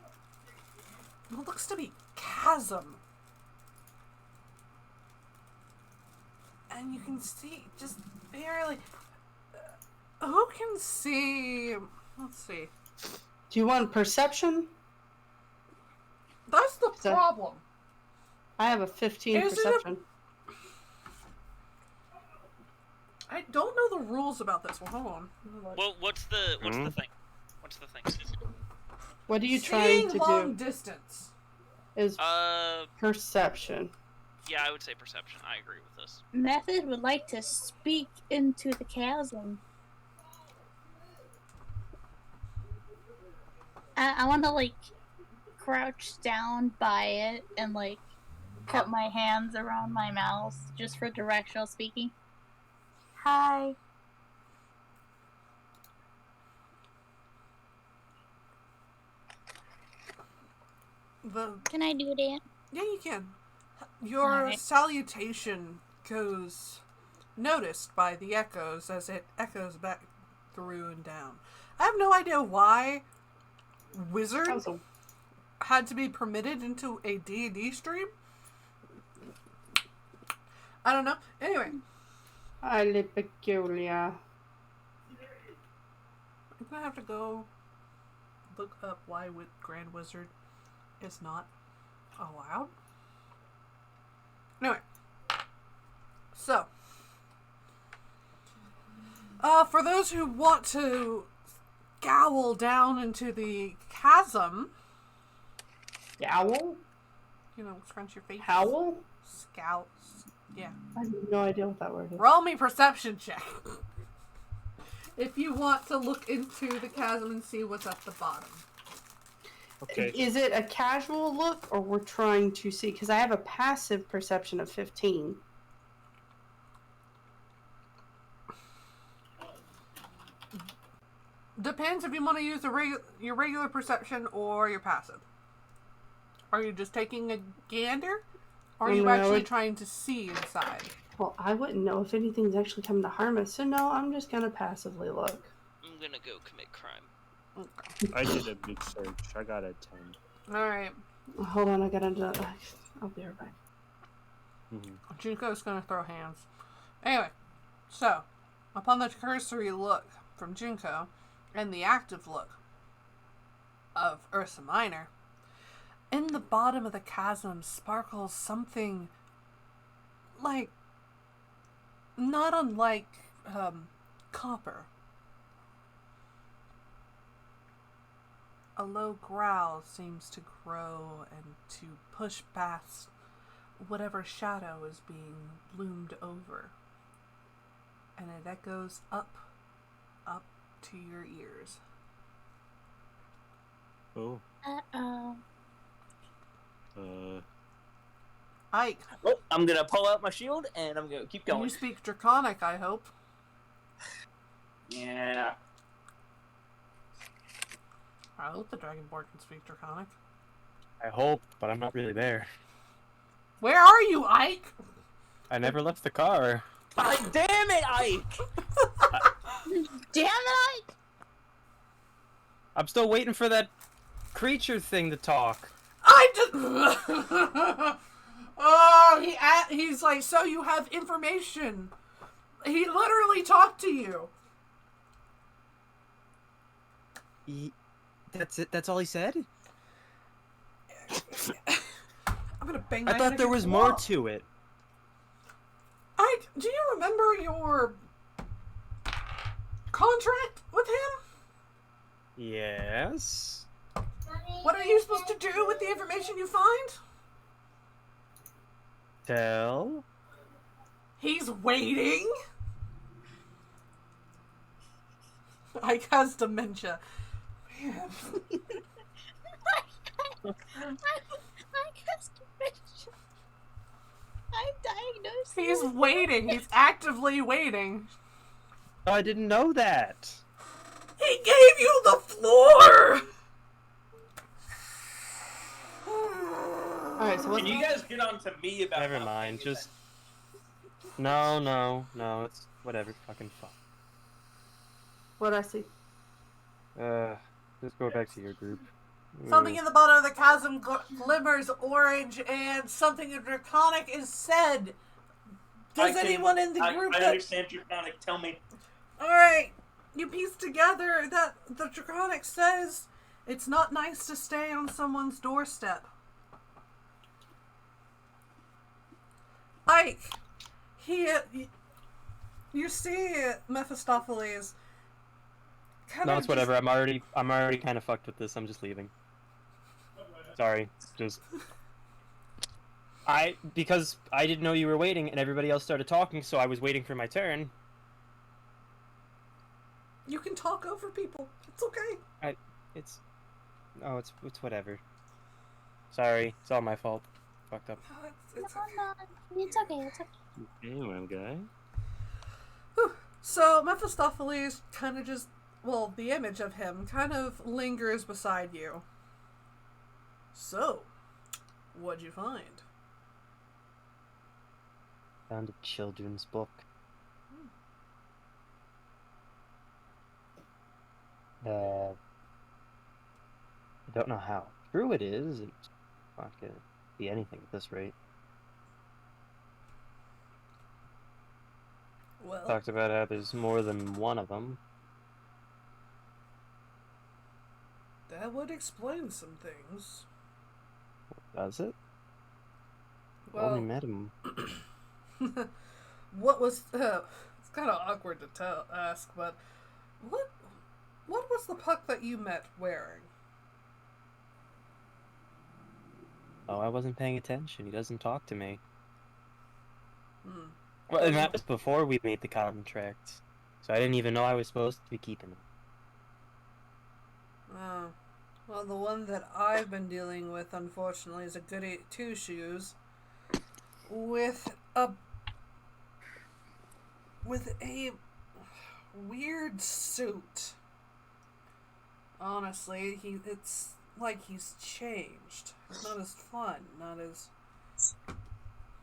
what looks to be chasm. And you can see just barely. Who can see? Let's see. Do you want perception? That's the So- problem. I have a 15 Is it a- perception. I don't know the rules about this one. Hold on. Well, what's the thing? What's the thing? What are you Seeing trying to long do? distance. Is Uh, perception. yeah, I would say perception. I agree with this. Method would like to speak into the chasm. I want to, like, crouch down by it and, like, put my hands around my mouth just for directional speaking. Hi. Can I do that? Yeah, you can. Your Alright. salutation goes noticed by the echoes as it echoes back through and down. I have no idea why wizard That was a- had to be permitted into a D&D stream. I don't know. Anyway, highly peculiar. I'm gonna have to go look up why Grand Wizard is not allowed. Anyway, so for those who want to scowl down into the chasm. Scowl? You know, scrunch your face. Howl? Scowl. Yeah. I have no idea what that word is. Roll me perception check. If you want to look into the chasm and see what's at the bottom. Okay. Is it a casual look, or we're trying to see? Because I have a passive perception of 15. Depends if you want to use your regular perception or your passive. Are you just taking a gander? Or are you actually trying to see inside? Well, I wouldn't know if anything's actually coming to harm us, so no, I'm just going to passively look. I'm gonna go commit crime. Okay. I did a big search. I got a 10. Alright. Hold on, I gotta do. I'll be right back. Junko's gonna throw hands. Anyway, so, upon the cursory look from Junko and the active look of Ursa Minor, in the bottom of the chasm sparkles something like, not unlike copper. A low growl seems to grow and to push past whatever shadow is being loomed over. And it echoes up to your ears. Oh. Uh-oh. Ike, Well, I'm gonna pull out my shield and I'm gonna keep going. you speak Draconic, I hope. Yeah. I hope the Dragonborn can speak Draconic. I hope, but I'm not really there. Where are you, Ike? I never left the car. Damn it, Ike! Damn it, Ike! I'm still waiting for that creature thing to talk. I just... Oh, he's like, so you have information. He literally talked to you. That's it? That's all he said? I'm gonna bang I my thought head there against was the more wall. to it. Ike, do you remember your contract with him? Yes. What are you supposed to do with the information you find? Tell. He's waiting. Ike has dementia. Man. I'm diagnosed. He's waiting. He's actively waiting. Oh, I didn't know that. He gave you the floor. Alright, so what's Can you guys get on to me about Never mind. Just. No. It's whatever. Fucking fuck. what I see? Just go back to your group. Something in the bottom of the chasm glimmers orange, and something in Draconic is said. Does anyone in the group I that... understand Draconic. Tell me. Alright, you piece together that the Draconic says it's not nice to stay on someone's doorstep. Ike, you see Mephistopheles. No, it's whatever. I'm already kind of fucked with this. I'm just leaving. Sorry, just because I didn't know you were waiting, and everybody else started talking, so I was waiting for my turn. You can talk over people. It's okay. It's whatever. Sorry, it's all my fault. Fucked up. It's No, okay. no, it's okay. It's okay. Okay, my guy. So Mephistopheles kind of just, well, the image of him kind of lingers beside you. So, what'd you find? Found a children's book. I don't know how true it is. It's not gonna be anything at this rate. Well, Talked about how there's more than one of them. that would explain some things. Does it? Well, Only met him. what was... it's kind of awkward to ask, but What was the puck that you met wearing? Oh, I wasn't paying attention. He doesn't talk to me. Hmm. Well, and that was before we made the contract. So I didn't even know I was supposed to be keeping him. Oh. Well, the one that I've been dealing with, unfortunately, is a goody two-shoes with a weird suit. Honestly, it's like he's changed. He's not as fun, not as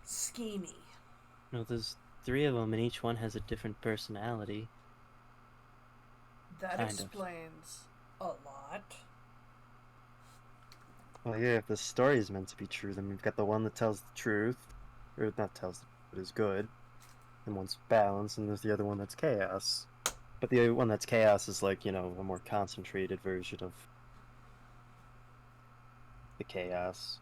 schemy. No, there's 3 of them, and each one has a different personality. That Kind of. explains a lot. Well, yeah, if the story is meant to be true, then we've got the one that tells the truth, or not tells the truth, but is good, and one's balance, and there's the other one that's chaos. But the other one that's chaos is like, you know, a more concentrated version of the chaos.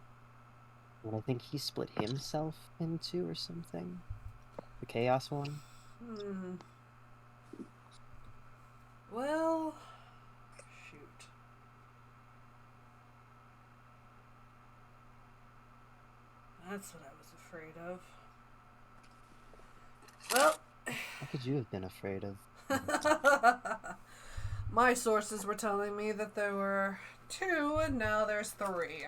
And I think he split himself in 2 or something. The chaos one. Hmm. Well, shoot. That's what I was afraid of. Well, What could you have been afraid of? my sources were telling me that there were 2, and now there's 3.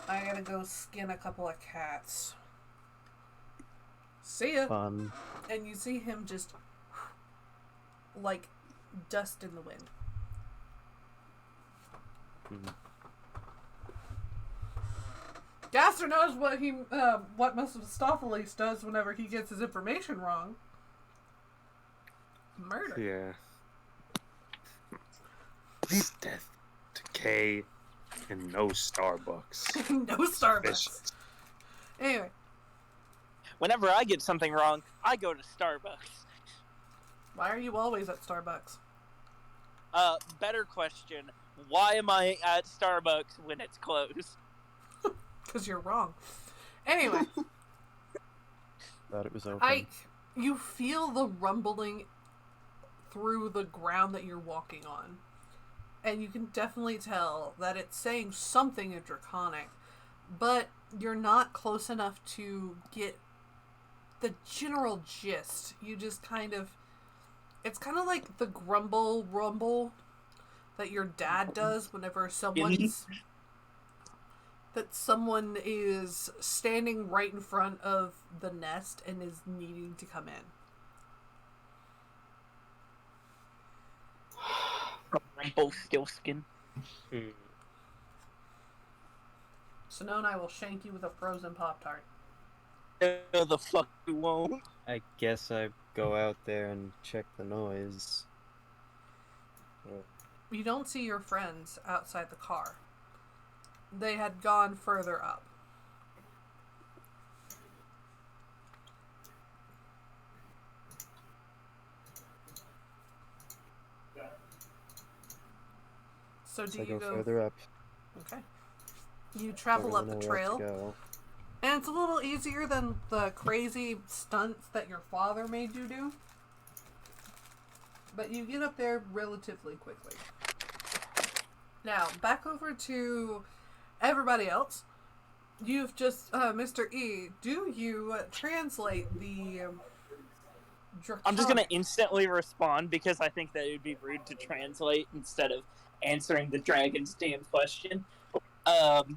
I gotta go skin a couple of cats. See ya. Fun. And you see him just like dust in the wind. Gaster knows what Mephistopheles does whenever he gets his information wrong. Murder. Yeah. Death, decay, and no Starbucks. No Starbucks. Vicious. Anyway, Whenever I get something wrong, I go to Starbucks. why are you always at Starbucks? Better question. Why am I at Starbucks when it's closed? Because you're wrong. Anyway, Thought it was open. you feel the rumbling through the ground that you're walking on. And you can definitely tell that it's saying something in Draconic, but you're not close enough to get the general gist. You just it's kind of like the grumble rumble that your dad does whenever someone is standing right in front of the nest and is needing to come in. Rumble Stillskin. Sonone, I will shank you with a frozen Pop-Tart. No, the fuck you won't. I guess I go out there and check the noise. You don't see your friends outside the car. They had gone further up. So do I you go go further up. Okay. You travel Don't up really the know where else to trail. go. And it's a little easier than the crazy stunts that your father made you do. But you get up there relatively quickly. Now, back over to everybody else. You've just, Mr. E, do you translate the Draconic? I'm just gonna instantly respond because I think that it would be rude to translate instead of answering the dragon's damn question. Alright,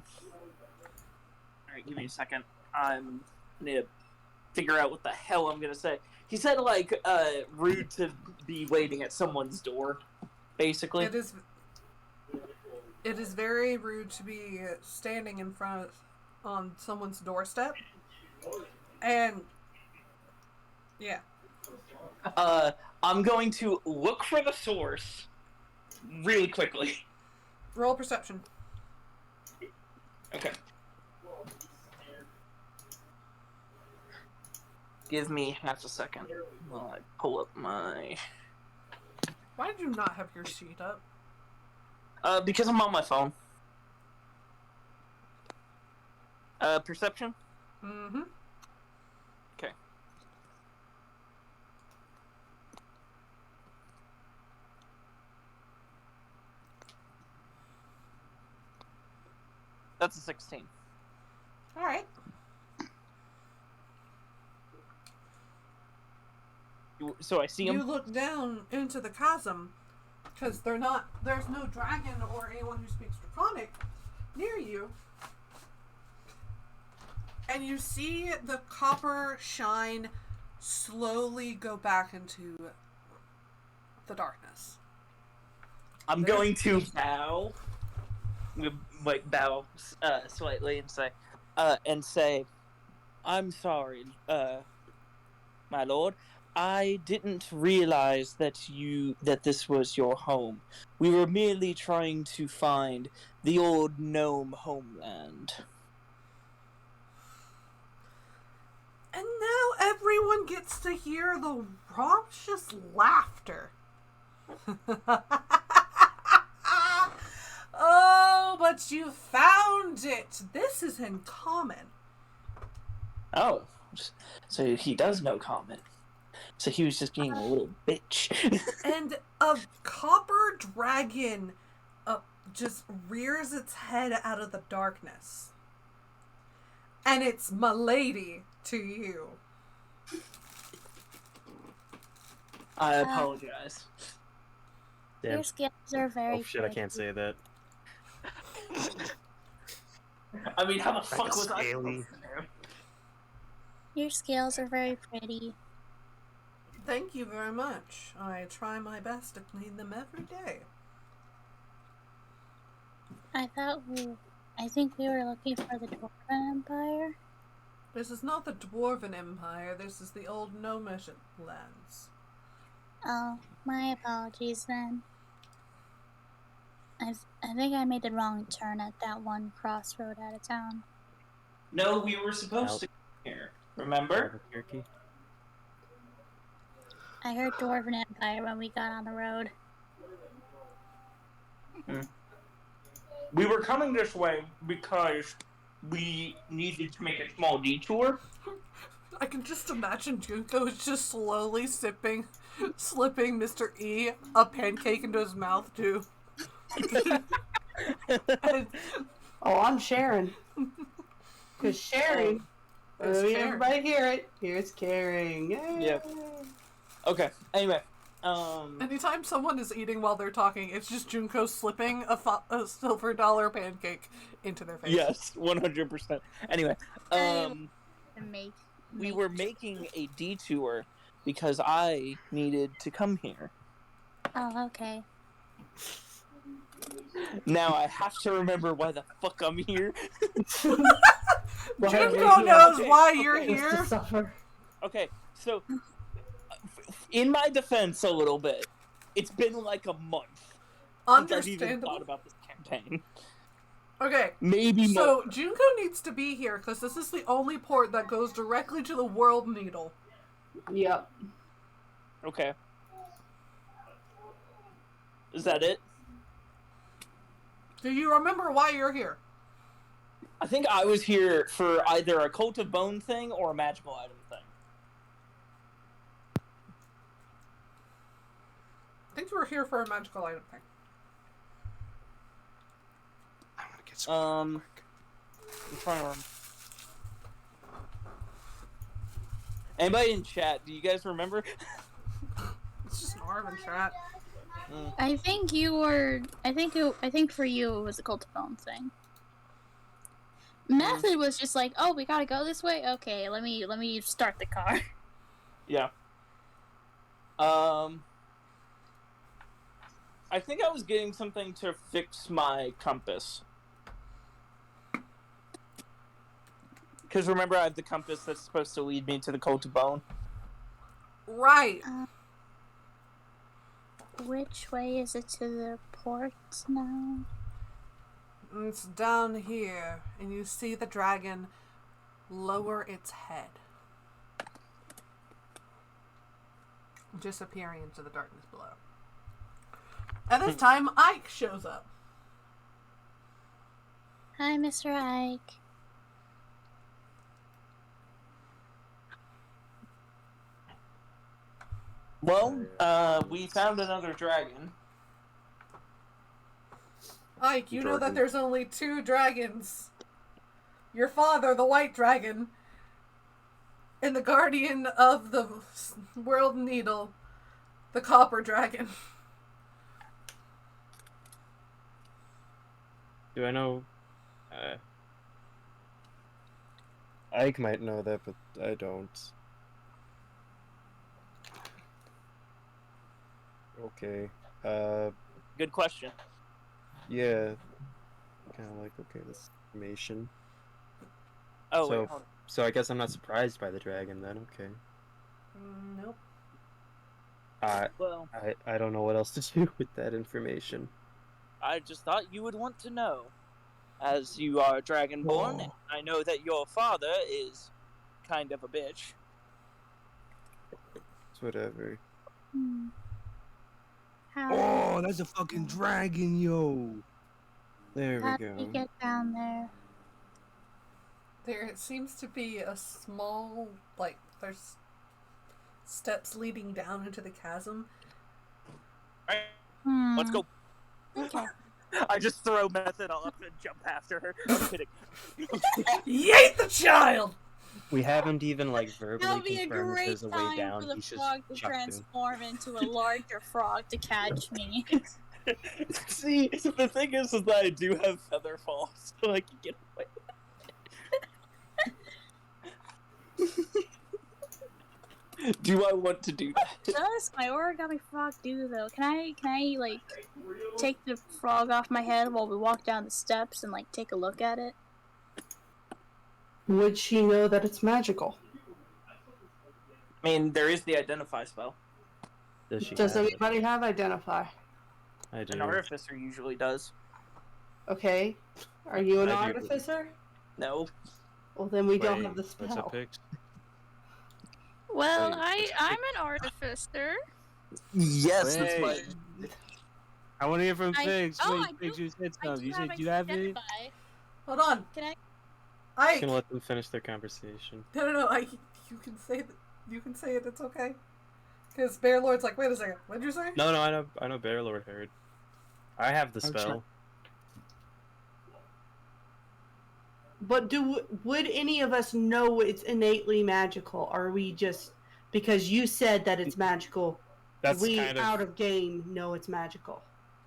give me a second. I need to figure out what the hell I'm gonna say. He said, like, rude to be waiting at someone's door, basically. It is very rude to be standing in front on someone's doorstep. And yeah. I'm going to look for the source really quickly. Roll perception. Okay. Give me half a second while I pull up my... Why did you not have your sheet up? Because I'm on my phone. Perception? Mm-hmm. Okay. That's a 16. All right. So I see him. You look down into the chasm because there's no dragon or anyone who speaks Draconic near you. And you see the copper shine slowly go back into the darkness. I'm going to bow. Bow slightly and say, I'm sorry, my lord. I didn't realize that this was your home. We were merely trying to find the old gnome homeland. And now everyone gets to hear the raucous laughter. Oh, but you found it. This is in common. Oh, so he does know common. So he was just being a little bitch. And a copper dragon just rears its head out of the darkness. And it's Milady to you. I apologize. Damn. Your skills are very Oh shit, I can't say that. I mean, how the fuck Like a was I scaly- supposed to know? Your scales are very pretty. Thank you very much. I try my best to clean them every day. I think we were looking for the Dwarven Empire. This is not the Dwarven Empire. This is the old Gnomish lands. Oh, my apologies then. I think I made the wrong turn at that one crossroad out of town. No, we were supposed to come here. Remember? Albuquerque. I heard Dwarven Empire when we got on the road. We were coming this way because we needed to make a small detour. I can just imagine Junko is just slowly slipping Mr. E a pancake into his mouth too. And Oh, I'm sharing. Because sharing, It's let me caring. everybody hear it. Here's caring. Yay. Yep. Okay, anyway. anytime someone is eating while they're talking, it's just Junko slipping a silver dollar pancake into their face. Yes, 100%. Anyway, we were making a detour because I needed to come here. Oh, okay. Now I have to remember why the fuck I'm here. Junko knows Okay, why you're okay. here. To suffer. Okay, so in my defense a little bit, it's been like a month since I've even thought Understandable. about this campaign. Okay, Maybe more. so Junko needs to be here because this is the only port that goes directly to the World Needle. Yep. Okay. Is that it? Do you remember why you're here? I think I was here for either a Cult of Bone thing or a magical item thing. I think you were here for a magical item thing. I'm gonna get some. I'm trying to remember. Anybody in chat, do you guys remember? It's just an arm in chat. I think you were. I think for you it was a Cult of Bone thing. Method was just like, oh, we gotta go this way. Okay, let me start the car. Yeah. I think I was getting something to fix my compass. Because remember, I have the compass that's supposed to lead me to the Cult of Bone. Right. Which way is it to the port now? It's down here, and you see the dragon lower its head, disappearing into the darkness below. At this time, Ike shows up. Hi, Mr. Ike. Well, we found another dragon. Ike, you know that Jordan. there's only 2 dragons your father, the white dragon, and the guardian of the world needle, the copper dragon. Do I know? Ike might know that, but I don't. Okay. Good question. Yeah. Kind of like, okay, this information. Oh, So- wait, hold on. So I guess I'm not surprised by the dragon then. Okay. Nope. Well, I don't know what else to do with that information. I just thought you would want to know. As you are dragonborn, Oh. I know that your father is kind of a bitch. It's whatever. Hmm. How, Oh, that's a fucking dragon, yo. There how we did we go. get down there? There seems to be a small, like, there's steps leading down into the chasm. Alright, Hmm. let's go. Okay. I just throw method up and jump after her. I'm kidding. Yeet the child! We haven't even like That'll verbally be a confirmed if great there's a way time down. for the He's just frog to chucked him. transform into a larger frog to catch me. See, the thing is that I do have feather fall, so I can get away. Do I want to do that? Does my origami frog do though? Can I like take the frog off my head while we walk down the steps and like take a look at it? Would she know that it's magical? I mean, there is the identify spell. Does she Does have it? anybody have identify? I do. An artificer usually does. Okay. Are you an I do. artificer? No. Well, then we don't Wait, have the what's spell. up, Pix? Well, Wait, I'm an artificer. Yes, Wait. I want to hear from I- Pix. oh, Wait, I Pix, do- you said I something. do You said have you have it? identify. Hold on. Can I? Ike! Just gonna let them finish their conversation. No, Ike, you can say that. You can say it, it's okay. Because Bear Lord's like, wait a second, what did you say? No, I know Bear Lord heard. I have the Oh, spell. sure. But would any of us know it's innately magical? Or are we just because you said that it's magical? That's we kind of out of game know it's magical.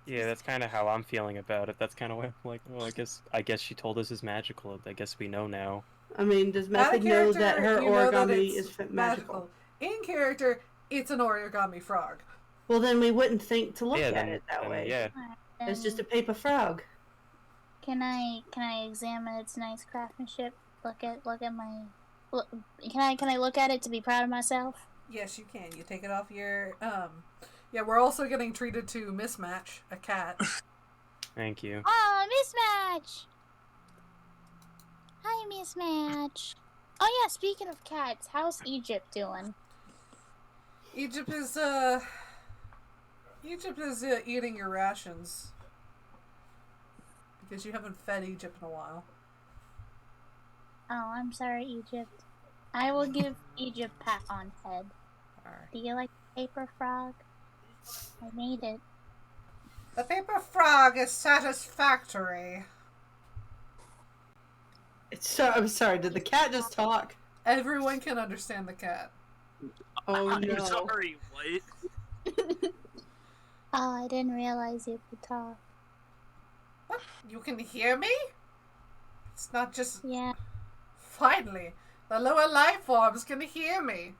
yeah. That's kind of how I'm feeling about it. That's kind of why I'm like, well, I guess she told us it's magical. I guess we know now. I mean, does Out Method of know character, that her you know that origami it's is magical? In character, it's an origami frog. Well, then we wouldn't think to look yeah, at then, it that then, way. yeah. It's just a paper frog. Can I examine its nice craftsmanship? Look at my. Look, can I look at it to be proud of myself? Yes, you can. You take it off your, Yeah, we're also getting treated to Mismatch, a cat. Thank you. Oh, mismatch! Hi, mismatch. Oh yeah, speaking of cats, how's Egypt doing? Egypt is eating your rations. Because you haven't fed Egypt in a while. Oh, I'm sorry, Egypt. I will give Egypt pat on head. Alright. Do you like paper frog? I made it. The paper frog is satisfactory. I'm sorry. Did the cat just talk? Everyone can understand the cat. Oh I'm no! sorry, what? Oh, I didn't realize you could talk. What? You can hear me? It's not just... Yeah. Finally, the lower life forms can hear me.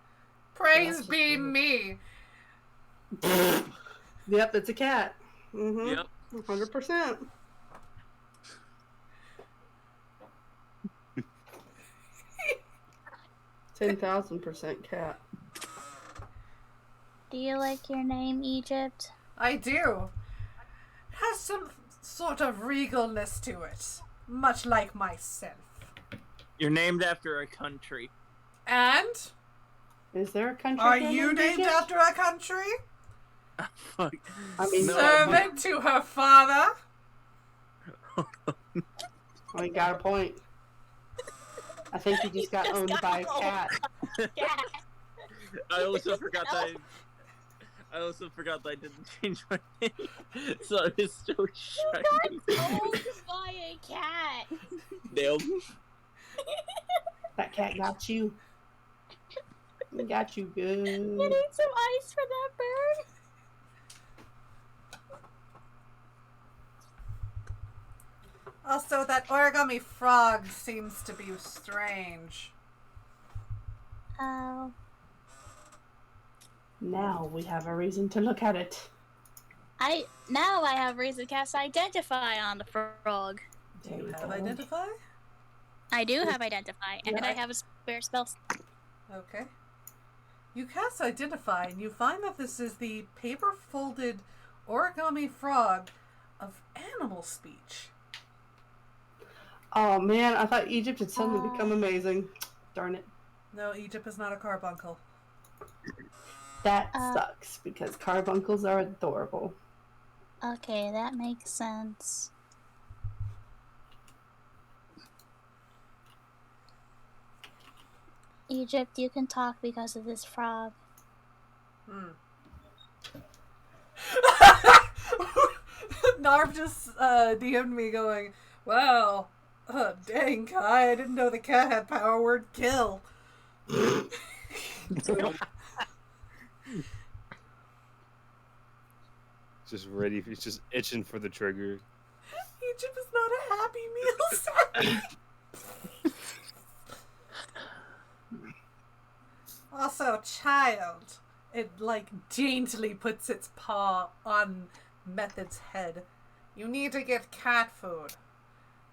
Praise That's be true. me. Yep, it's a cat. Mm-hmm. Yep. 100%. $10,000% cat. Do you like your name, Egypt? I do. It has some sort of regalness to it. Much like myself. You're named after a country. And? Is there a country? Are here you named named Egypt? after a country? Fuck. I mean, No, Servant to her father? I got a point. I think you just got just owned got by a owned. cat. I also forgot that. I also forgot that I didn't change my name, so I was so shiny. Owned by a cat. Damn. That cat got you. It got you good. You need some ice for that bird. Also, that origami frog seems to be strange. Oh. Now we have a reason to look at it. Now I have reason to cast Identify on the frog. Do you have Identify? I do have Identify, and Yeah. I have a spare spell. Okay. You cast Identify, and you find that this is the paper-folded origami frog of animal speech. Oh man, I thought Egypt had suddenly become amazing. Darn it. No, Egypt is not a carbuncle. That sucks, because carbuncles are adorable. Okay, that makes sense. Egypt, you can talk because of this frog. Narv just DM'd me going, wow, dang, Kai, I didn't know the cat had power word kill. Just ready. He's just itching for the trigger. Egypt is not a Happy Meal set. Also, child, it daintily puts its paw on Method's head. You need to get cat food.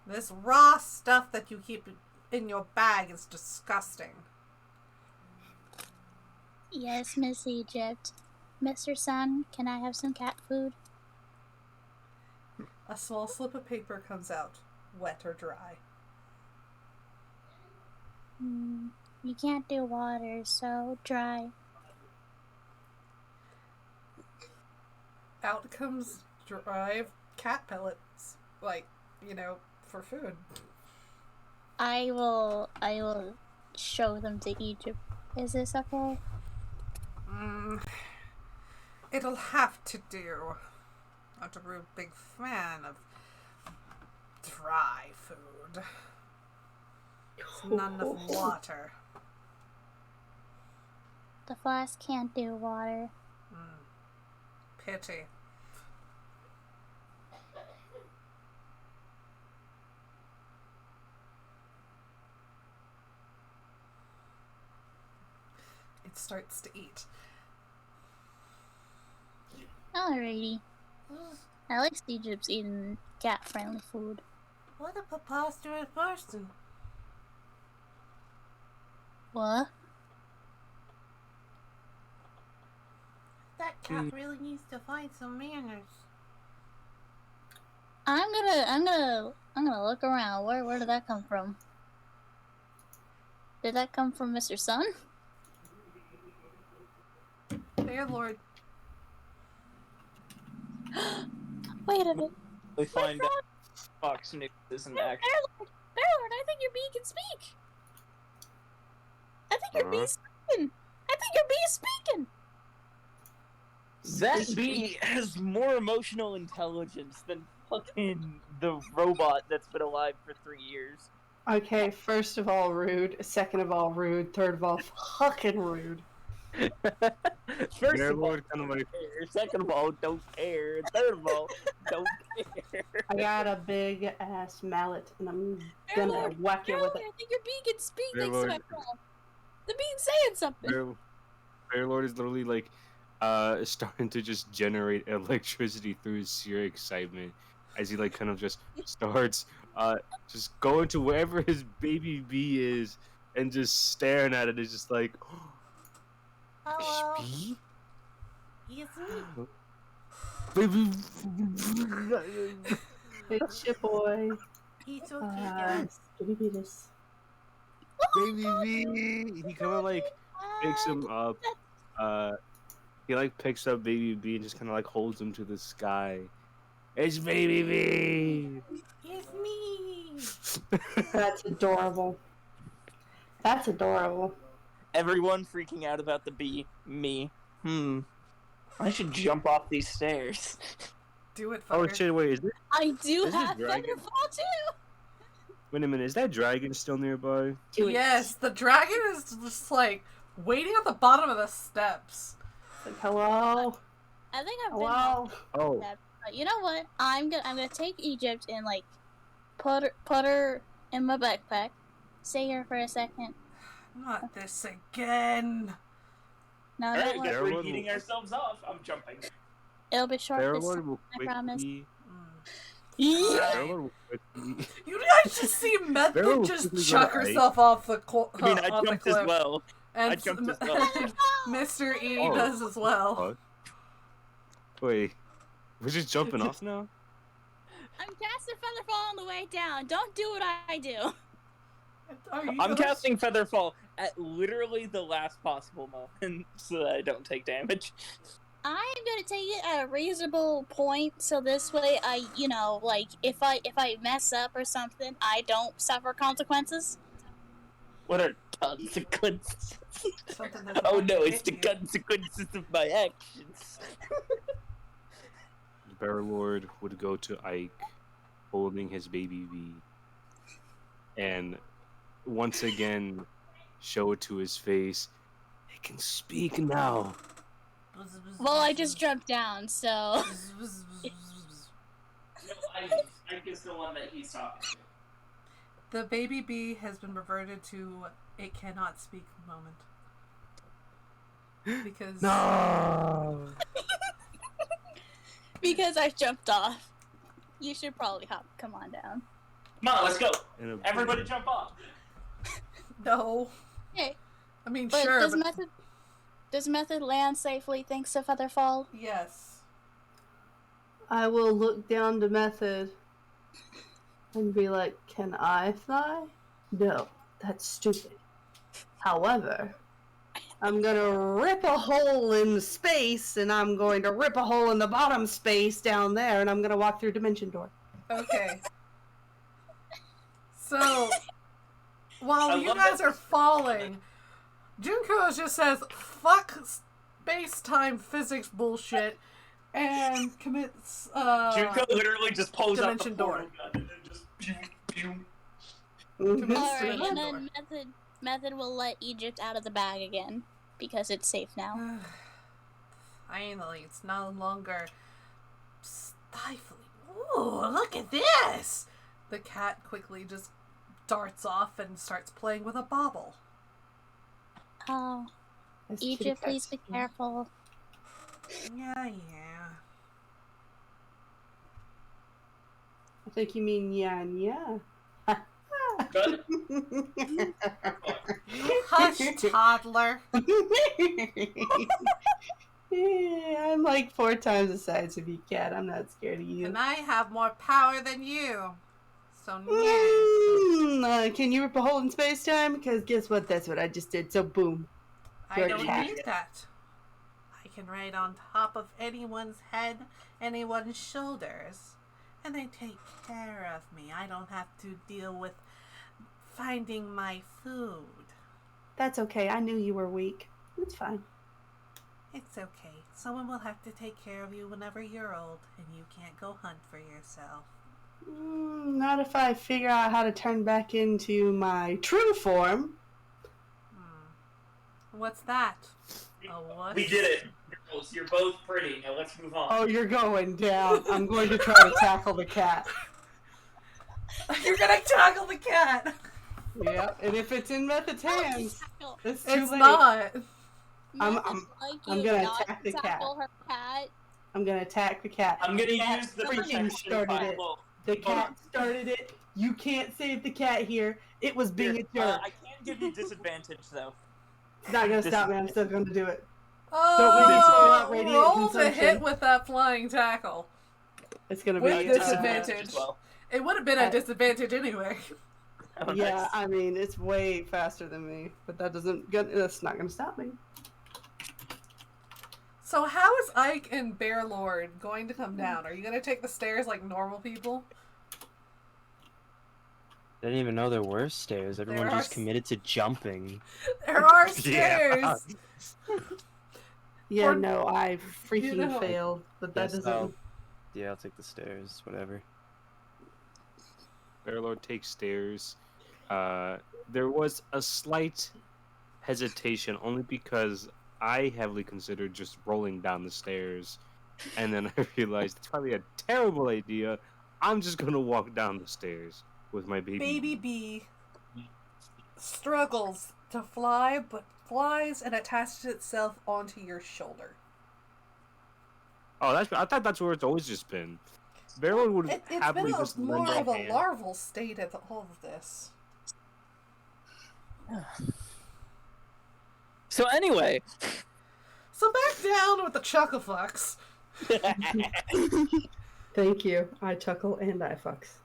This raw stuff that you keep in your bag is disgusting. Yes, Miss Egypt. Mr. Sun, can I have some cat food? A small slip of paper comes out, wet or dry. You can't do water, so dry. Out comes dry cat pellets, for food. I will show them to Egypt. Is this okay? It'll have to do. Not a real big fan of dry food. It's not enough water. The flask can't do water. Pity. It starts to eat. Alrighty. At least Egypt's eating cat-friendly food. What a preposterous person. What? That cat really needs to find some manners. I'm gonna look around. Where did that come from? Did that come from Mr. Sun? Fair Lord. Wait a minute. We find out Fox News isn't actually. Bearlord, I think your bee can speak. I think your bee's speaking. I think your bee is speaking. That bee has more emotional intelligence than fucking the robot that's been alive for 3 years. Okay, first of all, rude. Second of all, rude. Third of all, fucking rude. First of all, kind of like, care. Second of all, don't care. Third of all, don't care. I got a big ass mallet, and I'm gonna whack you with it. I think your bee can speak Bear thanks to Lord. my frog. The bee's saying something. Fair Lord is literally like starting to just generate electricity through his sheer excitement as he kind of just starts just going to wherever his baby bee is and just staring at it. It's just like, Hello. bee? It's me. Baby. It's your boy. He's so cute, guys. Skitty Beatus. Baby bee. He kind of picks him up. He picks up baby bee and just kind of holds him to the sky. It's baby bee. It's me. That's adorable. That's adorable. Everyone freaking out about the bee. Me. I should jump off these stairs. Do it, Oh fucker. shit! Wait, is this? I do This is have dragon. Featherfall too. Wait a minute, is that dragon still nearby? Yes, the dragon is just like waiting at the bottom of the steps. Like, hello? I think I've Hello? Oh, been. But you know what? I'm gonna take Egypt and like put her in my backpack. Stay here for a second. Not this again. No, Alright, don't guess worry. we're eating ourselves off. I'm jumping. It'll be short this Barrelord time. will I promise. quickly. Yeah. Barrelord will quickly. You guys just see Barrel Method will just quickly go chuck to Ike. herself off the I mean, I off the jumped cliff. as well. And I jumped as well. Mr. E Oh. does as well. What? Wait, we're just jumping off now? I'm casting Featherfall on the way down. Don't do what I do. Are you I'm gonna- casting Featherfall at literally the last possible moment so that I don't take damage. I'm gonna take it at a reasonable point, so this way I, like if I mess up or something, I don't suffer consequences. What are consequences? Something that's Oh going to no, it's hit the you. consequences of my actions. Barrelord would go to Ike, holding his baby V, and once again show it to his face. It can speak now. Well, I just jumped down, so No, Ike is the one that he's talking to. The baby bee has been reverted to it cannot speak moment. Because No. because I jumped off. You should probably come on down. Come on, let's go. And a- Everybody jump off. no. Hey, I mean but sure, does but Method land safely thanks to Featherfall? yes. I will look down to Method and be like, can I fly? No, that's stupid. However, I'm gonna rip a hole in space, and I'm going to rip a hole in the bottom space down there, and I'm gonna walk through Dimension Door. Okay. So while I you love guys that- are falling, Junko just says fuck space-time physics bullshit and commits Junko literally just pulls out the Dimension door. portal gun and then just pew, pew. commits Alright, Dimension and Door. then Method will let Egypt out of the bag again because it's safe now. Finally, it's no longer stifling. Ooh, look at this! The cat quickly just darts off and starts playing with a bauble. Oh, That's kitty Egypt, please cats. be careful. Yeah. I think you mean yeah. Good. Hush, toddler. Yeah, I'm like 4 times the size of you, cat. I'm not scared of you. And I have more power than you. So, yeah. Can you rip a hole in space time? Because guess what? That's what I just did. So, boom. I You're a don't cat. need that. I can ride on top of anyone's head, anyone's shoulders, and they take care of me. I don't have to deal with finding my food. That's okay. I knew you were weak. It's fine. It's okay. Someone will have to take care of you whenever you're old and you can't go hunt for yourself. Not if I figure out how to turn back into my true form. What's that? A what? We did it. Girls, you're both pretty. Now let's move on. Oh, you're going down. I'm going to try to tackle the cat. You're gonna tackle the cat! Yeah, and if it's in Method's hands, it's too It's late. not. I'm I'm gonna attack the cat. tackle her cat. I'm gonna attack the cat. I'm gonna The cat use the freaking protection started it. pile. The cat started it. You can't save the cat here. It was being a jerk. I can't give you disadvantage though. It's not gonna stop me. I'm still gonna do it. Oh, make me pull out radiant roll to consumption. hit with that flying tackle. It's gonna With be disadvantage. as well. It would have been a disadvantage anyway. Oh, Yeah, nice. I mean it's way faster than me, but that's not gonna stop me. So how is Ike and Bear Lord going to come down? Are you going to take the stairs like normal people? I didn't even know there were stairs. Everyone There just are committed to jumping. There are Yeah. stairs! Yeah, Or- no, I freaking know- failed, but that Yes, doesn't. Yeah, I'll take the stairs. Whatever. Bearlord takes stairs. There was a slight hesitation, only because I heavily considered just rolling down the stairs, and then I realized it's probably a terrible idea. I'm just gonna walk down the stairs with my baby. Baby bee struggles to fly, but flies and attaches itself onto your shoulder. Oh, I thought that's where it's always just been. Bearlord would It's happily been just more lend of a hand. larval state at all of this. So anyway, So back down with the chucklefucks. Thank you. I chuckle and I fucks.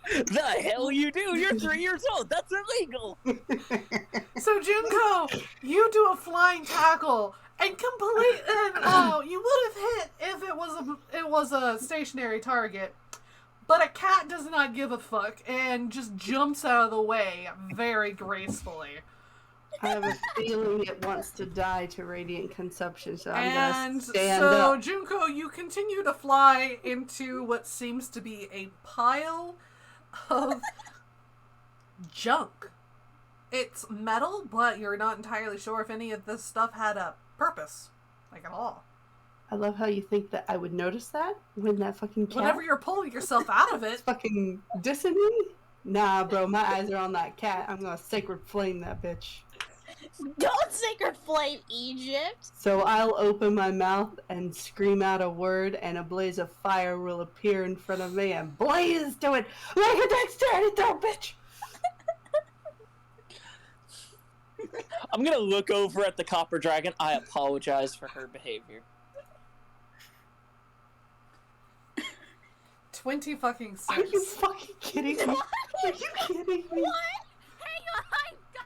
the hell you do? You're 3 years old. That's illegal. So Junko, you do a flying tackle and complete, and you would have hit if it was a stationary target, but a cat does not give a fuck and just jumps out of the way very gracefully. I have a feeling it wants to die to radiant consumption, so I'm And gonna stand so up. Junko, you continue to fly into what seems to be a pile of junk. It's metal, but you're not entirely sure if any of this stuff had a purpose, like at all. I love how you think that I would notice that when that fucking cat Whenever you're pulling yourself out of is it, fucking dissing me. Nah, bro, my eyes are on that cat. I'm gonna sacred flame that bitch. Don't sacred flame Egypt. So I'll open my mouth and scream out a word, and a blaze of fire will appear in front of me and blaze to it like a dexterity throw, bitch! I'm gonna look over at the copper dragon. I apologize for her behavior. 20 fucking Are you cents. fucking kidding me? Are you kidding me? Hang on,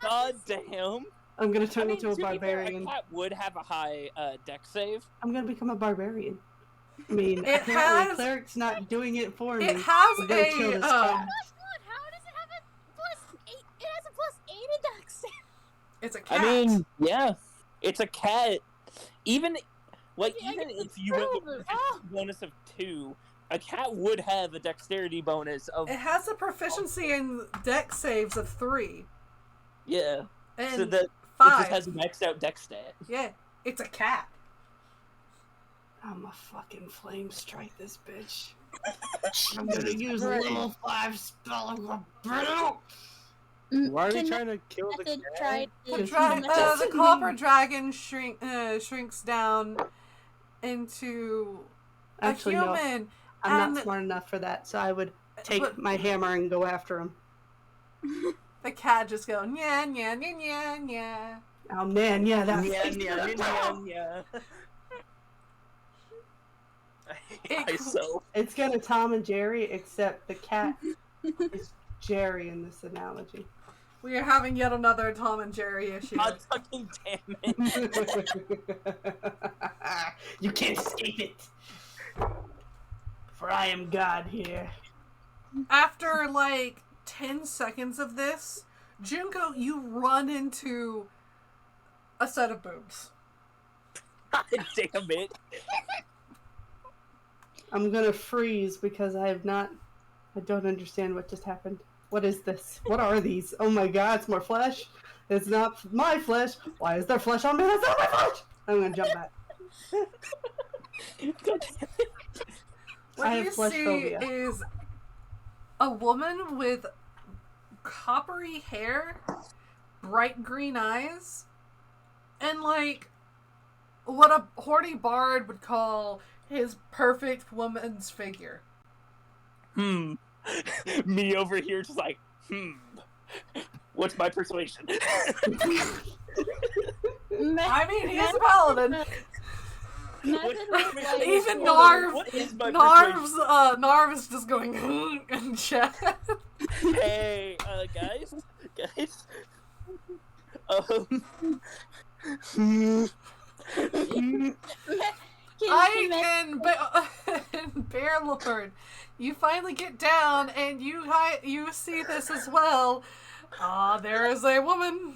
God guys. damn. I'm gonna turn into a to be fair, barbarian. a cat would have a high dex save. I'm gonna become a barbarian. I mean, It apparently has- cleric's not doing it for me. It has I'm gonna kill a this cat. What? How does it have a +8? It has a +8 in dex. It's a cat. I mean, yeah, it's a cat. Even like Yeah, even I get if the you went with silver. a Oh. bonus of 2, a cat would have a dexterity bonus of It has a proficiency in dex saves of 3 yeah. and So that it 5. just has a maxed out dex stat. Yeah, it's a cat. I'm gonna fucking flame strike this bitch. I'm gonna use a level 5 spell of the brittle. Why are they Can trying to kill the method cat? try The, to the copper dragon shrinks down into Actually, a no. human. I'm and not smart enough for that, so I would take but my hammer and go after him. the cat just go nya nya nya nya nya. Oh man, yeah, that. yeah. I so It's gonna Tom and Jerry, except the cat is Jerry in this analogy. We are having yet another Tom and Jerry issue. God fucking damn it. You can't escape it. For I am God here. After like 10 seconds of this, Junko, you run into a set of boobs. God damn it. I'm gonna freeze because I don't understand what just happened. What is this? What are these? Oh my god, it's more flesh. It's not my flesh. Why is there flesh on me? That's not my flesh! I'm gonna jump back. What I you have flesh see phobia. is a woman with coppery hair, bright green eyes, and like what a horny bard would call his perfect woman's figure. Me over here just like, what's my persuasion? I mean, he's a paladin. Method was like, Even What is my persuasion? Narv is just going in chat. Hey, guys, In Bear Lord, you finally get down and you see this as well. There is a woman.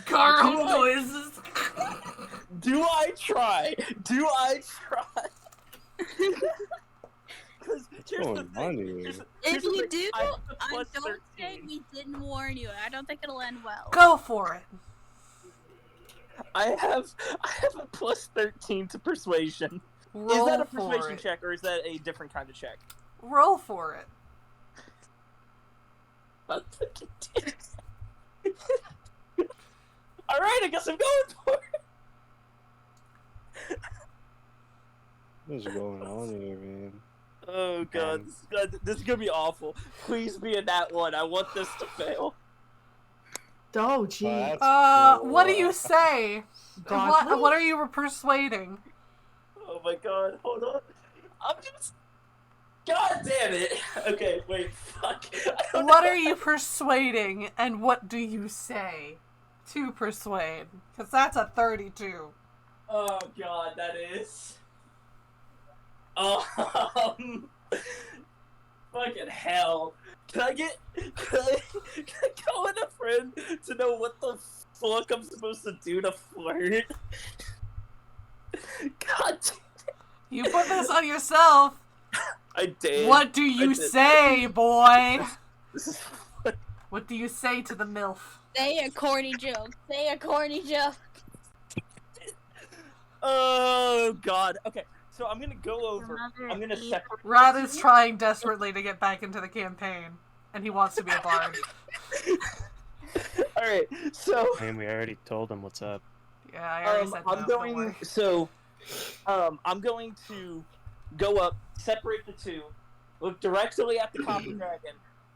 Gargle noises. Do I try? here's the going thing. on here? Here's If the you thing. do, I have a I plus don't say 13. we didn't warn you. I don't think it'll end well. Go for it. I have a plus 13 to persuasion. Roll Is that a for persuasion it. check or is that a different kind of check? Roll for it. All right, I guess I'm going for it. What's going on here, man? Oh god, this is gonna be awful. Please be in that one. I want this to fail. Oh, gee. That's What do cool. you say? Godly? What are you persuading? Oh my god, hold on. I'm just. God damn it. Okay, wait, fuck. I don't What know. are you persuading, and what do you say to persuade? Because that's a 32. Oh god, that is. Fucking hell. Can I call in a friend to know what the fuck I'm supposed to do to flirt? God damn. You put this on yourself. I did. What do I you did. say, boy? This is What do you say to the MILF? Say a corny joke. Say a corny joke. Oh god. Okay, so I'm gonna go over. I'm gonna separate. Rad is trying desperately to get back into the campaign, and he wants to be a bard. Alright, so And we already told him what's up. Yeah, I already said no. I'm Don't going worry. I'm going to go up, separate the two, look directly at the copper dragon.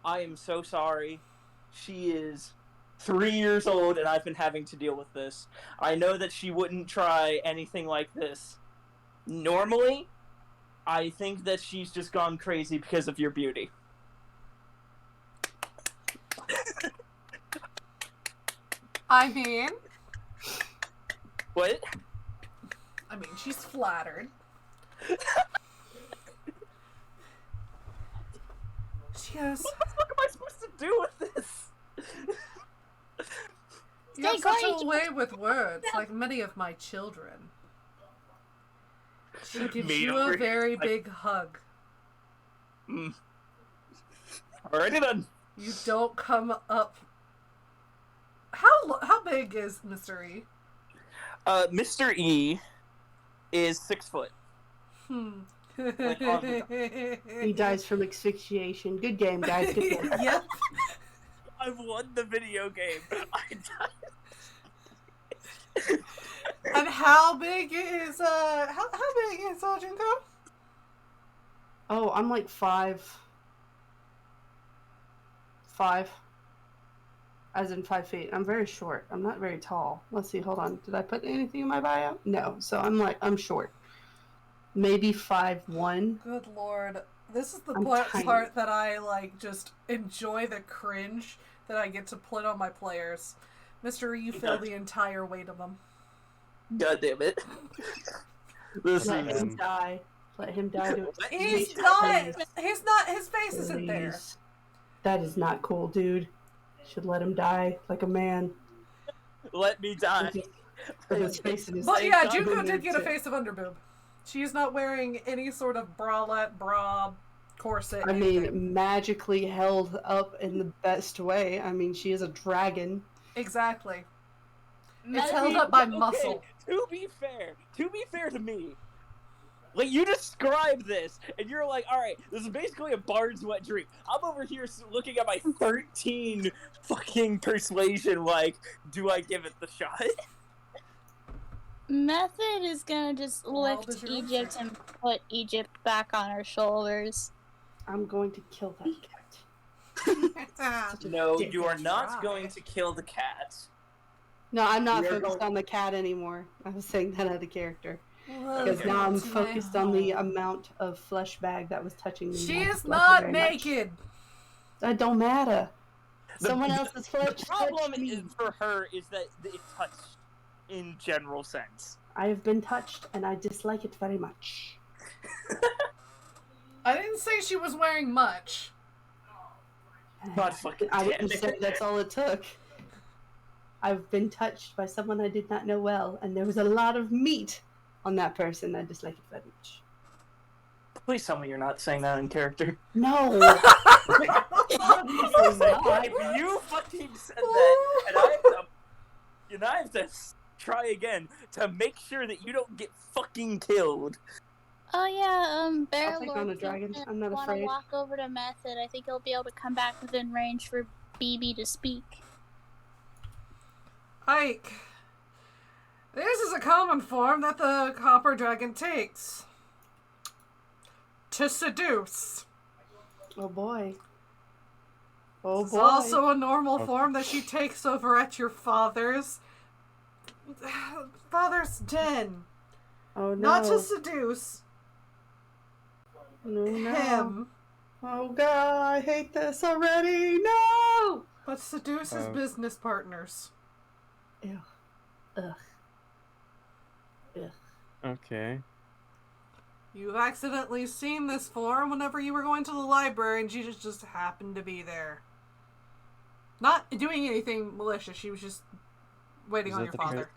I am so sorry. She is 3 years old and I've been having to deal with this. I know that she wouldn't try anything like this. Normally, I think that she's just gone crazy because of your beauty. I mean, What? she's flattered. She goes, What the fuck am I supposed to do with this? you have Stay such quiet, a way with words, like many of my children. She gives Me you over a here, very like- big hug. Alrighty then. You don't come up. How big is Mr. E? Mr. E is 6 foot. Like on He dies from asphyxiation. Good game, guys. Good game. Yep. I've won the video game. I died. And how big is how big is Junko? Oh, I'm like 5. 5. As in 5 feet. I'm very short. I'm not very tall. Let's see, hold on. Did I put anything in my bio? No. So I'm short. Maybe 5'1". Good lord. This is the I'm tiny. part that I just enjoy the cringe that I get to put on my players. Mr. E, you feel the entire weight of them. God damn it. This Let is him die. Let him die to He's Please. not his face isn't there. Please. That is not cool, dude. Should let him die like a man. let me die. With his face in his But yeah, face. Junko did get a face of underboob. She's not wearing any sort of bralette, bra, corset. I anything. mean, magically held up in the best way. I mean, she is a dragon. Exactly. It's I held mean, up by Okay, muscle. To be fair to me, like, you describe this, and you're like, alright, this is basically a bard's wet dream. I'm over here looking at my 13 fucking persuasion, like, do I give it the shot? Method is gonna just Well, lift does your Egypt answer. and put Egypt back on her shoulders. I'm going to kill that cat. No, Dick you are and not try. going to kill the cat. No, I'm not We are focused going- on the cat anymore. I was saying that other character. Because Welcome now I'm to my focused on the home. amount of flesh bag that was touching me. She I is just like it not very much. naked. That don't matter. The- Someone else's flesh The problem touched me. is, for her is that it touched in general sense. I have been touched, and I dislike it very much. I didn't say she was wearing much. God fucking I damn didn't say it. that's all it took. I've been touched by someone I did not know well, and there was a lot of meat on that person. I dislike it very much. Please tell me you're not saying that in character. No. If you fucking said that, and I have to try again to make sure that you don't get fucking killed. Oh yeah, Bear I'll take Lord on a dragon. I'm not want to afraid. walk over to Method. I think he'll be able to come back within range for BB to speak. Ike, this is a common form that the copper dragon takes. To seduce. Oh boy. Oh It's boy. also a normal form that she takes over at your father's den. Oh no. Not to seduce no. him, Oh god, I hate this already. No. but seduce his business partners. Ew. Ugh. Ugh. Okay. You've accidentally seen this form whenever you were going to the library and she just happened to be there. Not doing anything malicious, she was just waiting Is on that your the father.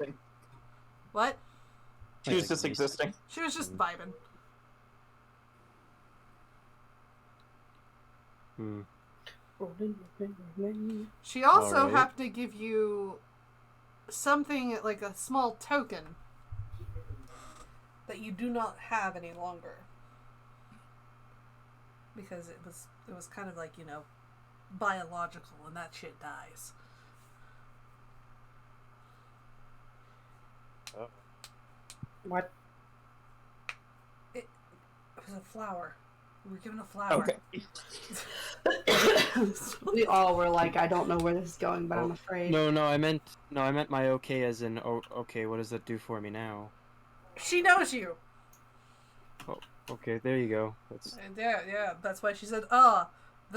What? She was just existing. She was just vibing. Hmm. She also Alright. happened to give you something like a small token that you do not have any longer. Because it was kind of like, biological and that shit dies. Oh. What? It was a flower. We were given a flower. Okay. We all were like, I don't know where this is going, but I'm afraid. No, I meant my okay as in okay. What does that do for me now? She knows you. Oh, okay. There you go. That's And yeah, that's why she said, the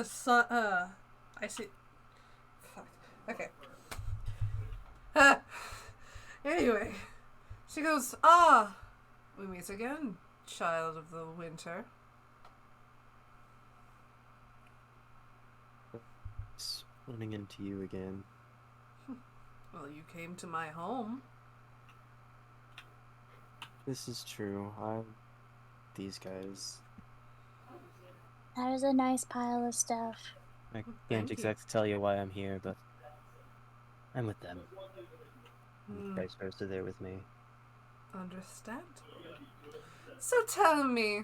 sun, I see. Fuck. Okay. Anyway, she goes, we meet again, child of the winter. running into you again. Well, you came to my home. This is true. These guys. That is a nice pile of stuff. I Thank can't you. exactly tell you why I'm here, but I'm with them. Hmm. Vice versa, they're with me. Understand. So tell me,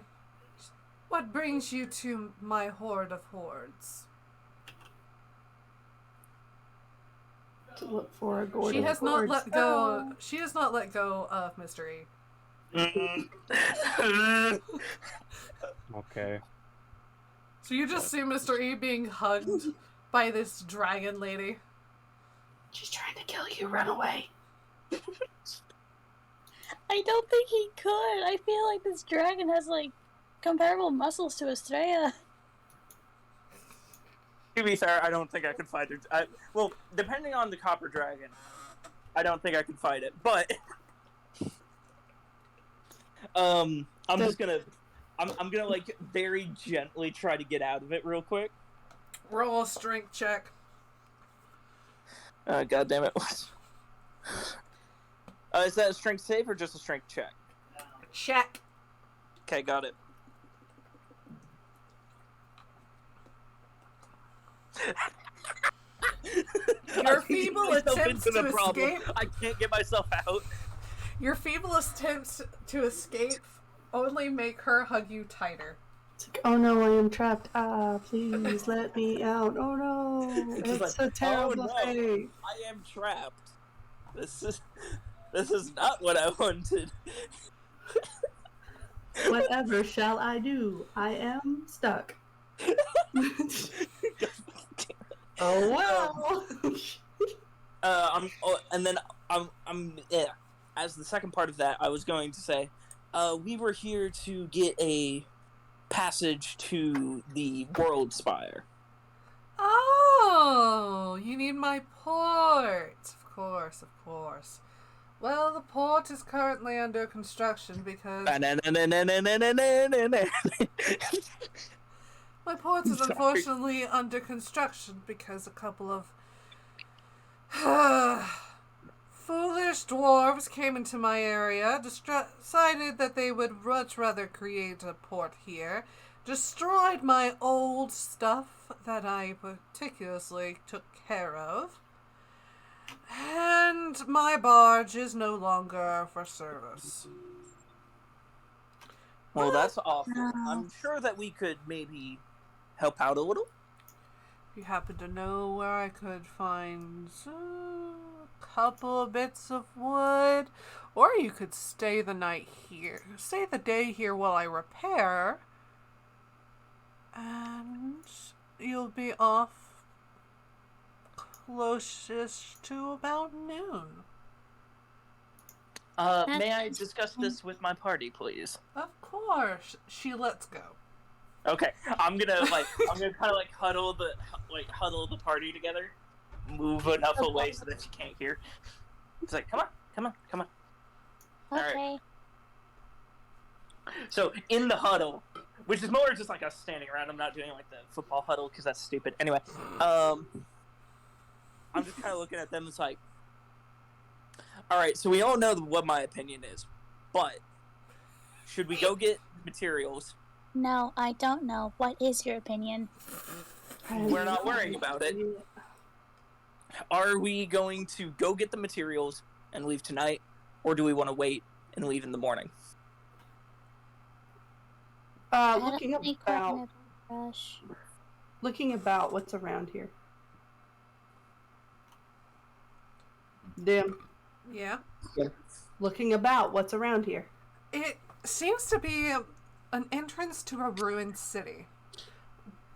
what brings you to my horde of hordes? To look for a Gordon. She has not let go. Oh. She has not let go of mystery. Okay. So you just see Mr. E being hugged by this dragon lady. She's trying to kill you. Run away. I don't think he could. I feel like this dragon has like comparable muscles to Estrella. To be fair, I don't think I could fight it. Well, depending on the copper dragon, I don't think I could fight it. But I'm gonna like very gently try to get out of it real quick. Roll a strength check. God damn it! Is that a strength save or just a strength check? Check. Okay, got it. Your feeble attempts to escape. I can't get myself out. Your feeble attempts to escape only make her hug you tighter. It's like, oh no, I am trapped. Please let me out. Oh no, It's it's like, a terrible oh, no. thing. I am trapped. This is not what I wanted. Whatever shall I do? I am stuck. Oh wow. As the second part of that, I was going to say, we were here to get a passage to the World Spire. Oh, you need my port. Of course. Well, the port is currently under construction because my port is Sorry. unfortunately under construction because a couple of foolish dwarves came into my area, decided that they would much rather create a port here, destroyed my old stuff that I meticulously took care of, and my barge is no longer for service. Well, that's awful. I'm sure that we could maybe help out a little. If you happen to know where I could find a couple of bits of wood, or you could stay the night here. Stay the day here while I repair, and you'll be off closest to about noon. May I discuss this with my party, please? Of course. She lets go. Okay, I'm gonna kind of huddle the party together, move enough away so that she can't hear. It's like, come on. Okay. All right. So in the huddle, which is more just like us standing around. I'm not doing like the football huddle because that's stupid. Anyway, I'm just kind of looking at them. It's like, all right. So we all know what my opinion is, but should we go get materials? No, I don't know. What is your opinion? We're not worrying about it. Are we going to go get the materials and leave tonight, or do we want to wait and leave in the morning? Looking about what's around here. Dim. Yeah. Looking about what's around here. It seems to be an entrance to a ruined city.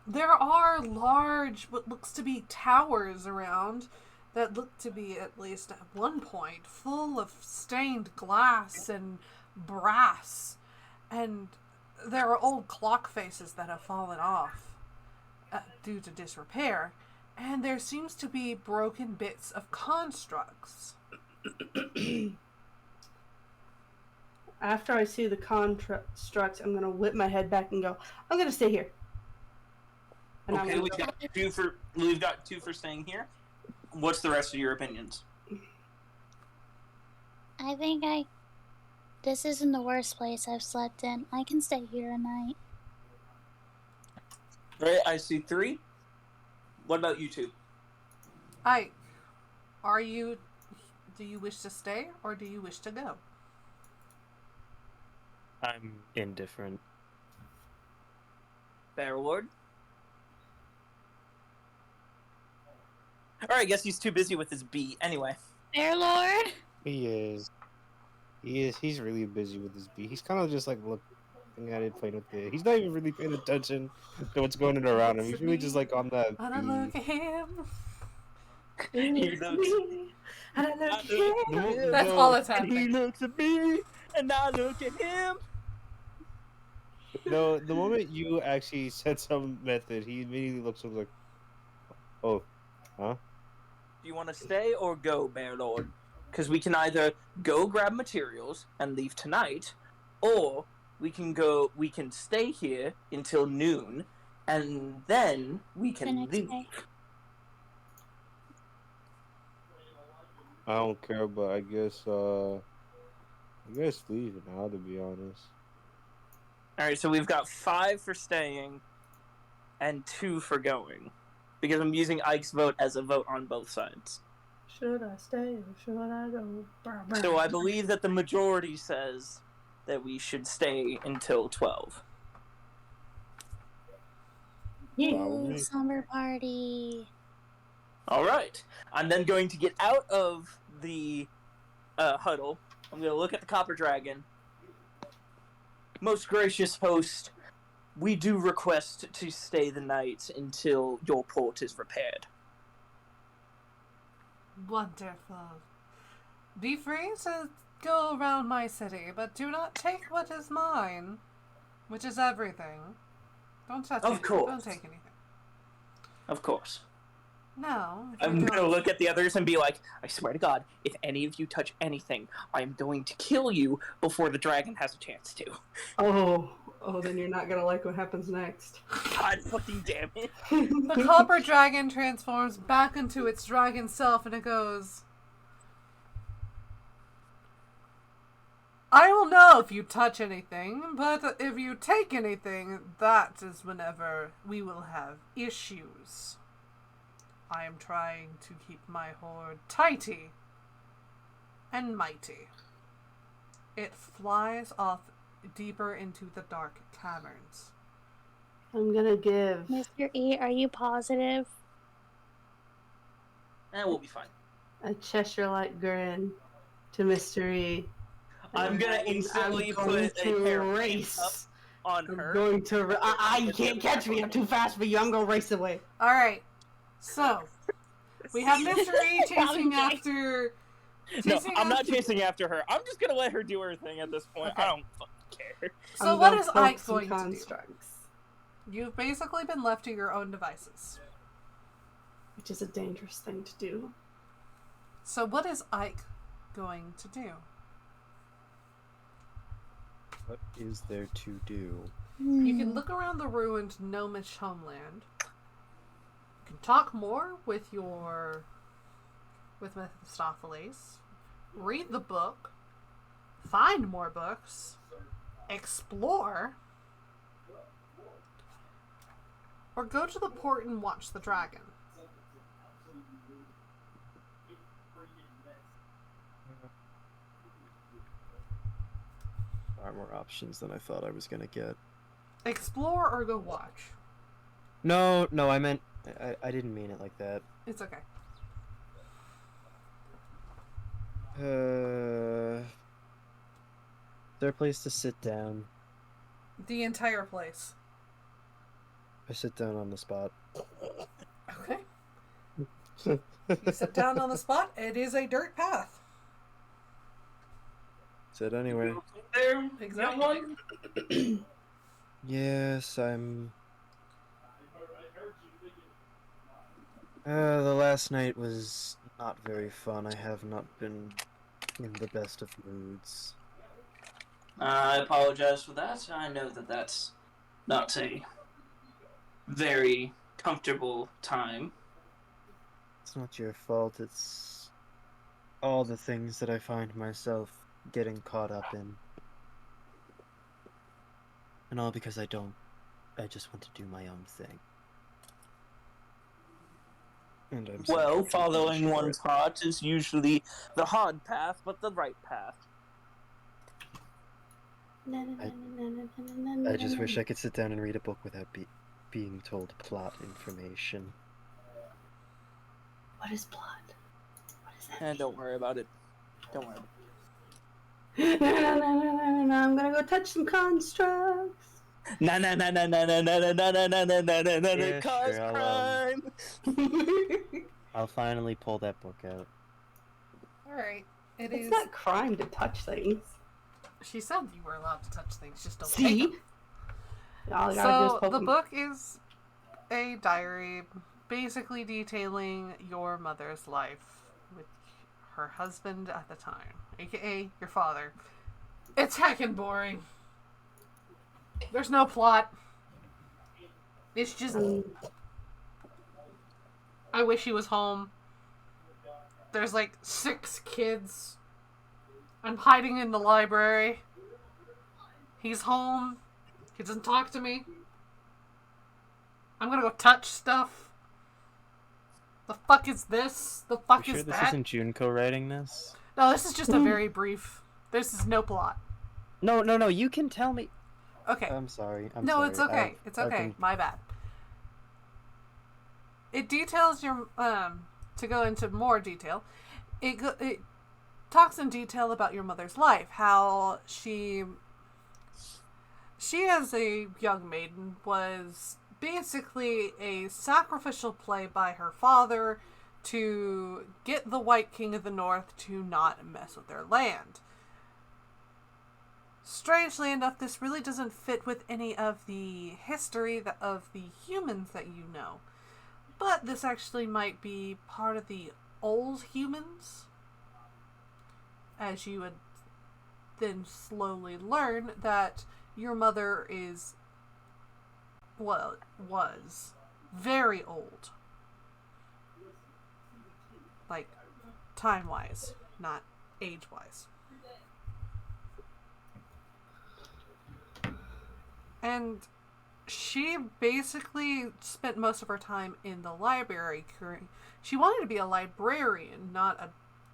There are large, what looks to be towers around that look to be, at least at one point, full of stained glass and brass. And there are old clock faces that have fallen off due to disrepair. And there seems to be broken bits of constructs. After I see the constructs, I'm going to whip my head back and go, I'm going to stay here. And okay, we've got two for staying here. What's the rest of your opinions? I think this isn't the worst place I've slept in. I can stay here a night. Right, I see 3. What about you 2? Do you wish to stay, or do you wish to go? I'm indifferent. Fair Lord? Alright, I guess he's too busy with his beat. Anyway. Fair Lord? He is. He's really busy with his bee. He's kind of just like looking at it, playing with it. He's not even really paying attention to what's going on around him. He's really just like on that. I don't look at him. He looks. I look at him. That's all that's happening. He looks at me, and I look at him. No, the moment you actually said some method, he immediately looks like, oh, huh? Do you want to stay or go, Bear Lord? Because we can either go grab materials and leave tonight, or we can stay here until noon, and then we can leave. I don't care, but I guess leave it now, to be honest. Alright, so we've got 5 for staying and 2 for going. Because I'm using Ike's vote as a vote on both sides. Should I stay or should I go? So I believe that the majority says that we should stay until 12. Ooh, summer party. Alright. I'm then going to get out of the huddle. I'm going to look at the Copper Dragon. Most gracious host, we do request to stay the night until your port is repaired. Wonderful. Be free to go around my city, but do not take what is mine, which is everything. Don't touch Of anything. course. Don't take anything. Of course. No. I'm going to look at the others and be like, I swear to God, if any of you touch anything, I am going to kill you before the dragon has a chance to. Oh, then you're not going to like what happens next. God fucking damn it. The copper dragon transforms back into its dragon self and it goes, I will know if you touch anything, but if you take anything, that is whenever we will have issues. I am trying to keep my hoard tighty and mighty. It flies off deeper into the dark caverns. I'm gonna give. Mr. E, are you positive? We'll be fine. A Cheshire-like grin to Mr. E. I'm gonna instantly put a pair of race. on I'm her. going to. You can't catch me. I'm too fast for you. I'm gonna race away. All right. So we have Mr. E chasing after. No, I'm not chasing after her. I'm just gonna let her do her thing at this point. Okay. I don't fucking care. So I'm what gonna is poke Ike some going to do? constructs, You've basically been left to your own devices. which is a dangerous thing to do. So what is Ike going to do? What is there to do? You can look around the ruined gnomish homeland. You can talk more with Mephistopheles. Read the book. Find more books. Explore. Or go to the port and watch the dragon. Far more options than I thought I was gonna get. Explore or go watch. No, I meant I didn't mean it like that. It's okay. Is there a place to sit down? The entire place. I sit down on the spot. Okay. You sit down on the spot. It is a dirt path. Sit anyway. There, Exactly. Yes, I'm. The last night was not very fun. I have not been in the best of moods. I apologize for that. I know that that's not a very comfortable time. It's not your fault. It's all the things that I find myself getting caught up in. And all because I just want to do my own thing. And I'm Well, following one's heart is usually the hard path, but the right path. I just wish I could sit down and read a book without being told plot information. What is blood? What is that? And don't worry about it. Don't worry. I'm gonna go touch some constructs. Na na na na na na na na na na na na na na na Yeah, cause sure, crime. I'll finally pull that book out. Alright. It's not crime to touch things. She said you were allowed to touch things, just don't take See? them. All I gotta do is So, poke the 'em. book is a diary basically detailing your mother's life with her husband at the time, aka your father. It's heckin' boring. There's no plot. It's just... I wish he was home. There's like 6 kids. I'm hiding in the library. He's home. He doesn't talk to me. I'm gonna go touch stuff. The fuck is this? The fuck You is sure this that? isn't Junko writing this? No, this is just a very brief... This is no plot. No, you can tell me. Okay. I'm sorry. I'm No, sorry. it's okay. It's I've okay. been- My bad. It details your to go into more detail. It talks in detail about your mother's life, how she as a young maiden was basically a sacrificial play by her father to get the White King of the North to not mess with their land. Strangely enough, this really doesn't fit with any of the history of the humans that you know. But this actually might be part of the old humans, as you would then slowly learn that your mother was very old. Like, time-wise, not age-wise. And she basically spent most of her time in the library. She wanted to be a librarian, not a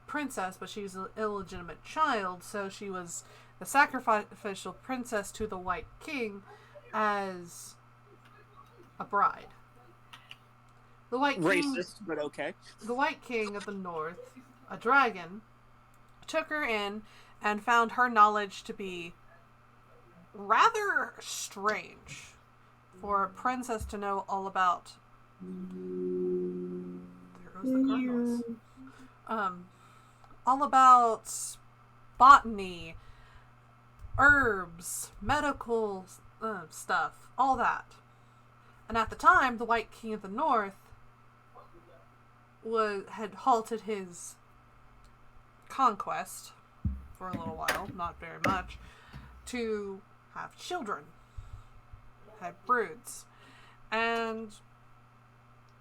princess, but she's an illegitimate child, so she was the sacrificial princess to the White King as a bride. The White King, Racist, but okay. the White King of the North, a dragon, took her in and found her knowledge to be rather strange for a princess to know all about. There goes the cardinals. All about botany, herbs, medical stuff, all that. And at the time, the White King of the North had halted his conquest for a little while, not very much, to have children, have broods. And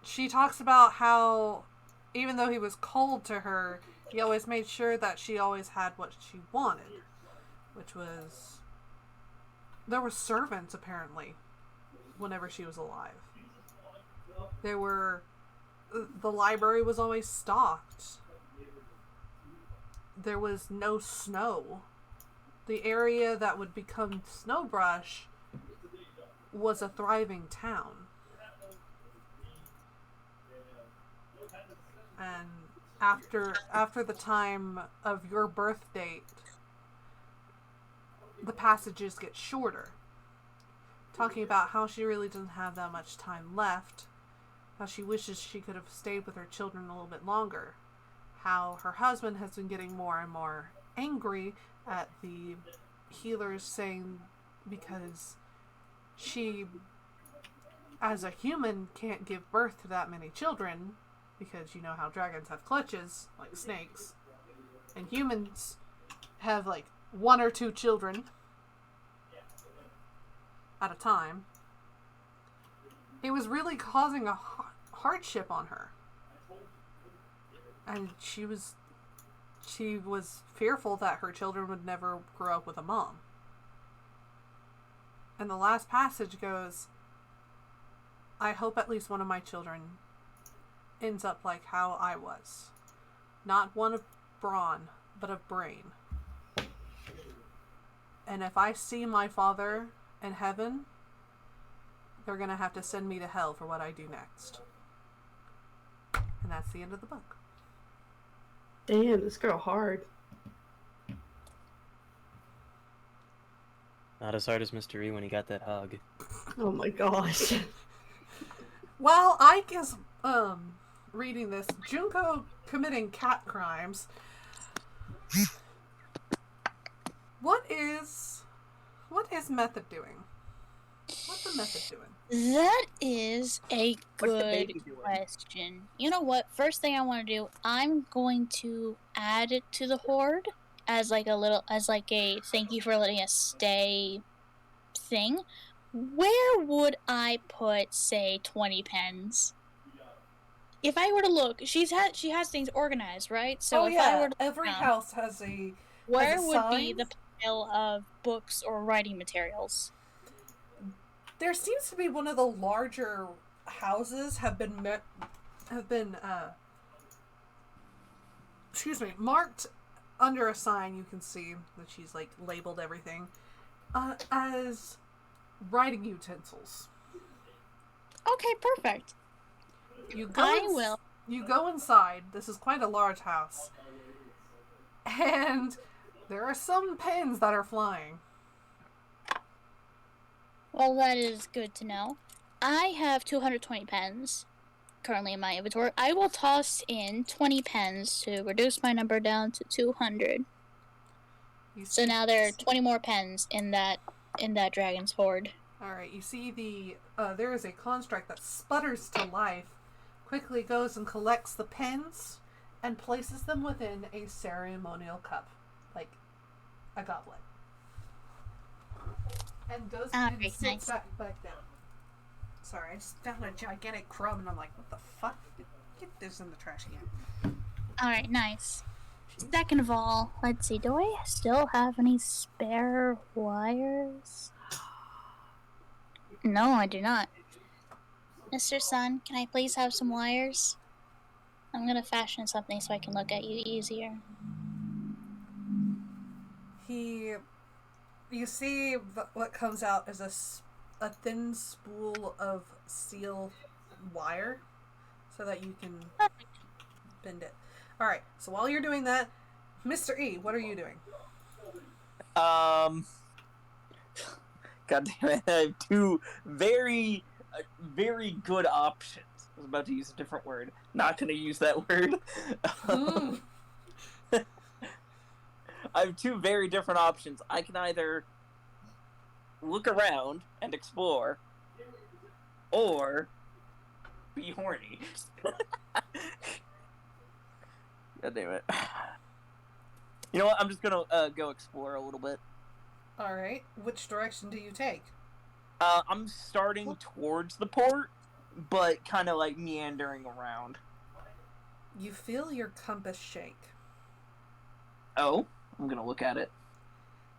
she talks about how, even though he was cold to her, he always made sure that she always had what she wanted, which was, there were servants apparently whenever she was alive. The library was always stocked. There was no snow. The area that would become Snowbrush was a thriving town. And after the time of your birth date, the passages get shorter. Talking about how she really doesn't have that much time left. How she wishes she could have stayed with her children a little bit longer. How her husband has been getting more and more angry at the healers, saying because she, as a human, can't give birth to that many children, because you know how dragons have clutches, like snakes, and humans have like 1 or 2 children at a time. It was really causing a hardship on her. And she was fearful that her children would never grow up with a mom. And the last passage goes, I hope at least one of my children ends up like how I was. Not one of brawn, but of brain. And if I see my father in heaven, they're going to have to send me to hell for what I do next. And that's the end of the book. Damn, this girl hard. Not as hard as Mr. E when he got that hug. Oh my gosh. While Ike is reading this, Junko committing cat crimes. What is Method doing? What's the Method doing? That is a What's the good baby doing? question. You know what? First thing I want to do, I'm going to add it to the horde as like a thank you for letting us stay thing. Where would I put, say, 20 pens? If I were to look, she has things organized, right? So if I were to every house has a where has a would be sign. the pile of books or writing materials? There seems to be one of the larger houses have been marked under a sign. You can see that she's like labeled everything as writing utensils. Okay, perfect. You go I will. You go inside. This is quite a large house. And there are some pens that are flying. Well, that is good to know. I have 220 pens currently in my inventory. I will toss in 20 pens to reduce my number down to 200. So now there are 20 more pens in that dragon's hoard. Alright, you see there is a construct that sputters to life, quickly goes and collects the pens, and places them within a ceremonial cup, like a goblet. And goes and Alright, sits nice. back down. Sorry, I just found a gigantic crumb and I'm like, what the fuck? Get this in the trash can. Alright, nice. Second of all, let's see, do I still have any spare wires? No, I do not. Mr. Sun, can I please have some wires? I'm gonna fashion something so I can look at you easier. You see what comes out is a thin spool of steel wire so that you can bend it. Alright, so while you're doing that, Mr. E, what are you doing? God damn it! I have two very, very good options. I was about to use a different word. Not gonna use that word. I have two very different options. I can either look around and explore, or be horny. God damn it. You know what? I'm just gonna go explore a little bit. Alright, which direction do you take? I'm starting towards the port, but kind of like meandering around. You feel your compass shake. Oh, I'm gonna look at it.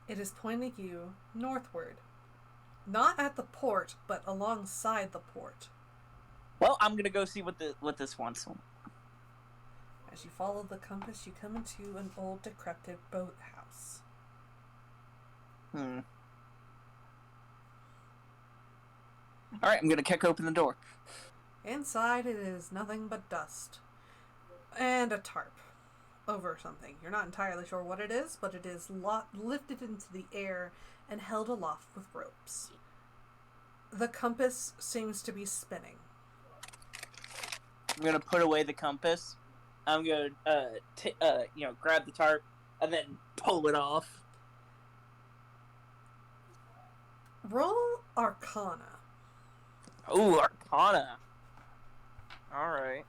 It is pointing you northward. Not at the port, but alongside the port. Well, I'm gonna go see what this wants. As you follow the compass, you come into an old, decrepit boathouse. Alright, I'm gonna kick open the door. Inside, it is nothing but dust. And a tarp over something. You're not entirely sure what it is, but it is lifted into the air and held aloft with ropes. The compass seems to be spinning. I'm gonna put away the compass. I'm gonna, grab the tarp and then pull it off. Roll Arcana. Ooh, Arcana. Alright.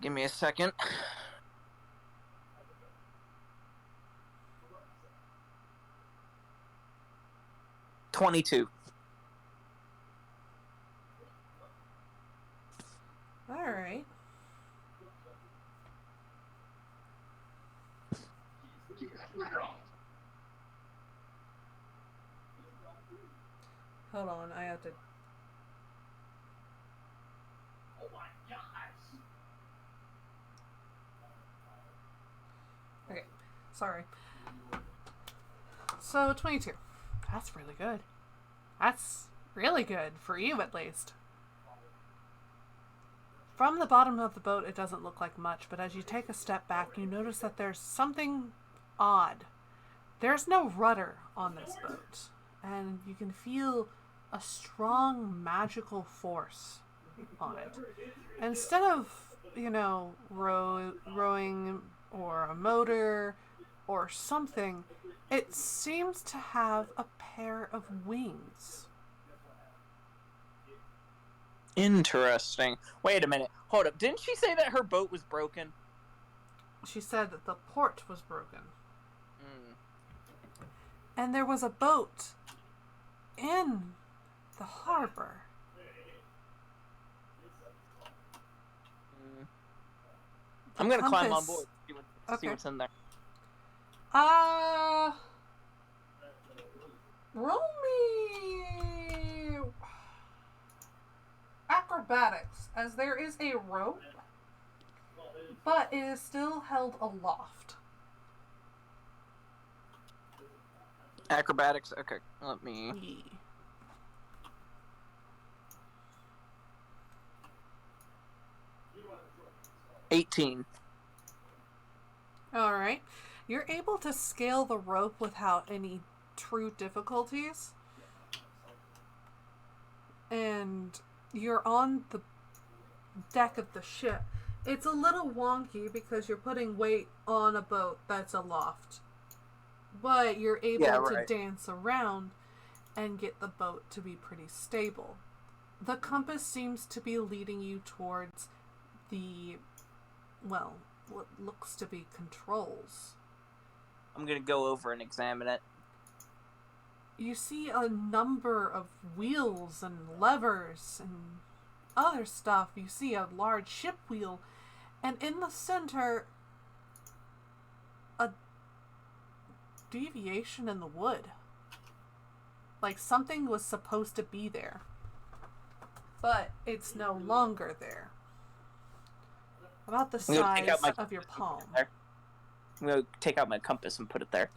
Give me a second. $22. Alright. Hold on, I have to... Okay, sorry. So, 22. That's really good. That's really good, for you at least. From the bottom of the boat, it doesn't look like much, but as you take a step back, you notice that there's something odd. There's no rudder on this boat, and you can feel a strong magical force on it. Instead of, rowing or a motor or something, it seems to have a pair of wings. Interesting. Wait a minute. Hold up. Didn't she say that her boat was broken? She said that the port was broken. And there was a boat in the harbor. I'm gonna climb on board. See what's in there. Roll me acrobatics, as there is a rope, but it is still held aloft. Acrobatics. Okay, let me. 18. Alright. You're able to scale the rope without any true difficulties. And you're on the deck of the ship. It's a little wonky because you're putting weight on a boat that's aloft. But you're able to dance around and get the boat to be pretty stable. The compass seems to be leading you towards what looks to be controls. I'm gonna go over and examine it. You see a number of wheels and levers and other stuff. You see a large ship wheel, and in the center, a deviation in the wood. like something was supposed to be there, but it's no longer there. About the I'm gonna take out size my of your palm. there. I'm gonna take out my compass and put it there.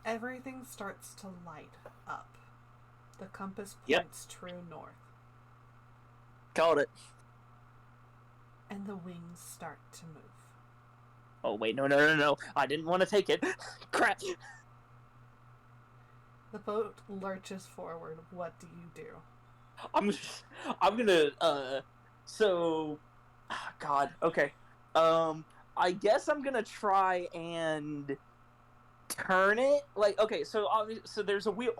Everything starts to light up. The compass Yep. points true north. Called it. And the wings start to move. Oh wait, no! I didn't want to take it. Crap. The boat lurches forward. What do you do? I'm gonna so God, okay. I guess I'm gonna try and turn it. Like, okay, so there's a wheel.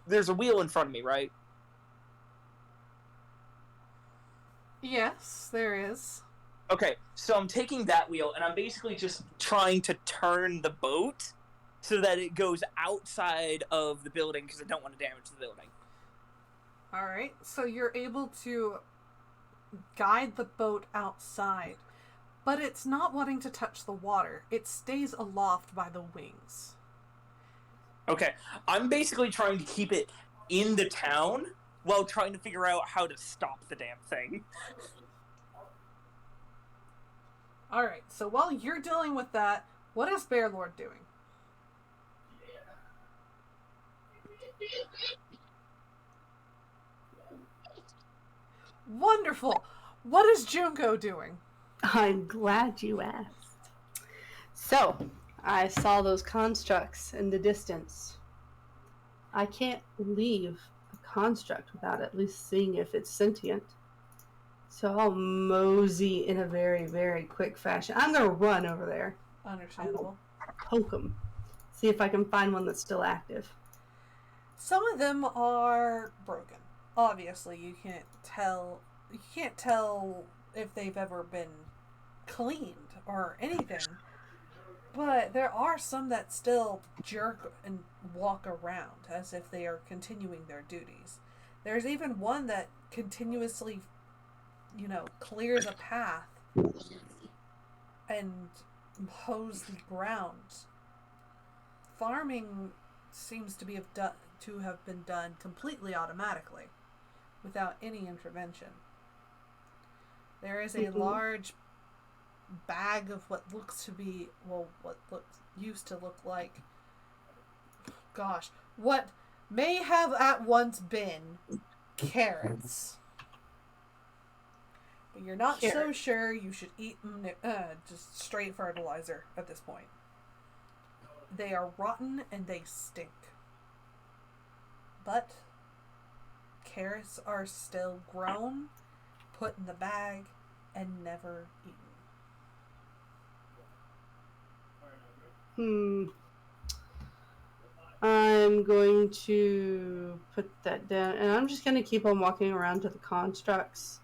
There's a wheel in front of me, right? Yes, there is. Okay, so I'm taking that wheel and I'm basically just trying to turn the boat so that it goes outside of the building because I don't want to damage the building. Alright, so you're able to guide the boat outside, but it's not wanting to touch the water. It stays aloft by the wings. Okay, I'm basically trying to keep it in the town while trying to figure out how to stop the damn thing. Alright, so while you're dealing with that, what is Bear Lord doing? Wonderful! What is Junko doing? I'm glad you asked. So, I saw those constructs in the distance. I can't leave a construct without at least seeing if it's sentient. So I'll mosey in a very, very quick fashion. I'm going to run over there. Understandable. Poke them. See if I can find one that's still active. Some of them are broken. Obviously, you can't tell if they've ever been cleaned or anything. But there are some that still jerk and walk around as if they are continuing their duties. There's even one that continuously, clears a path and hoes the ground. Farming seems to have been done completely automatically, without any intervention. There is a large bag of what used to look like, what may have at once been carrots. But you're not so sure you should eat just straight fertilizer at this point. They are rotten and they stink. But carrots are still grown, put in the bag, and never eaten. I'm going to put that down, and I'm just going to keep on walking around to the constructs,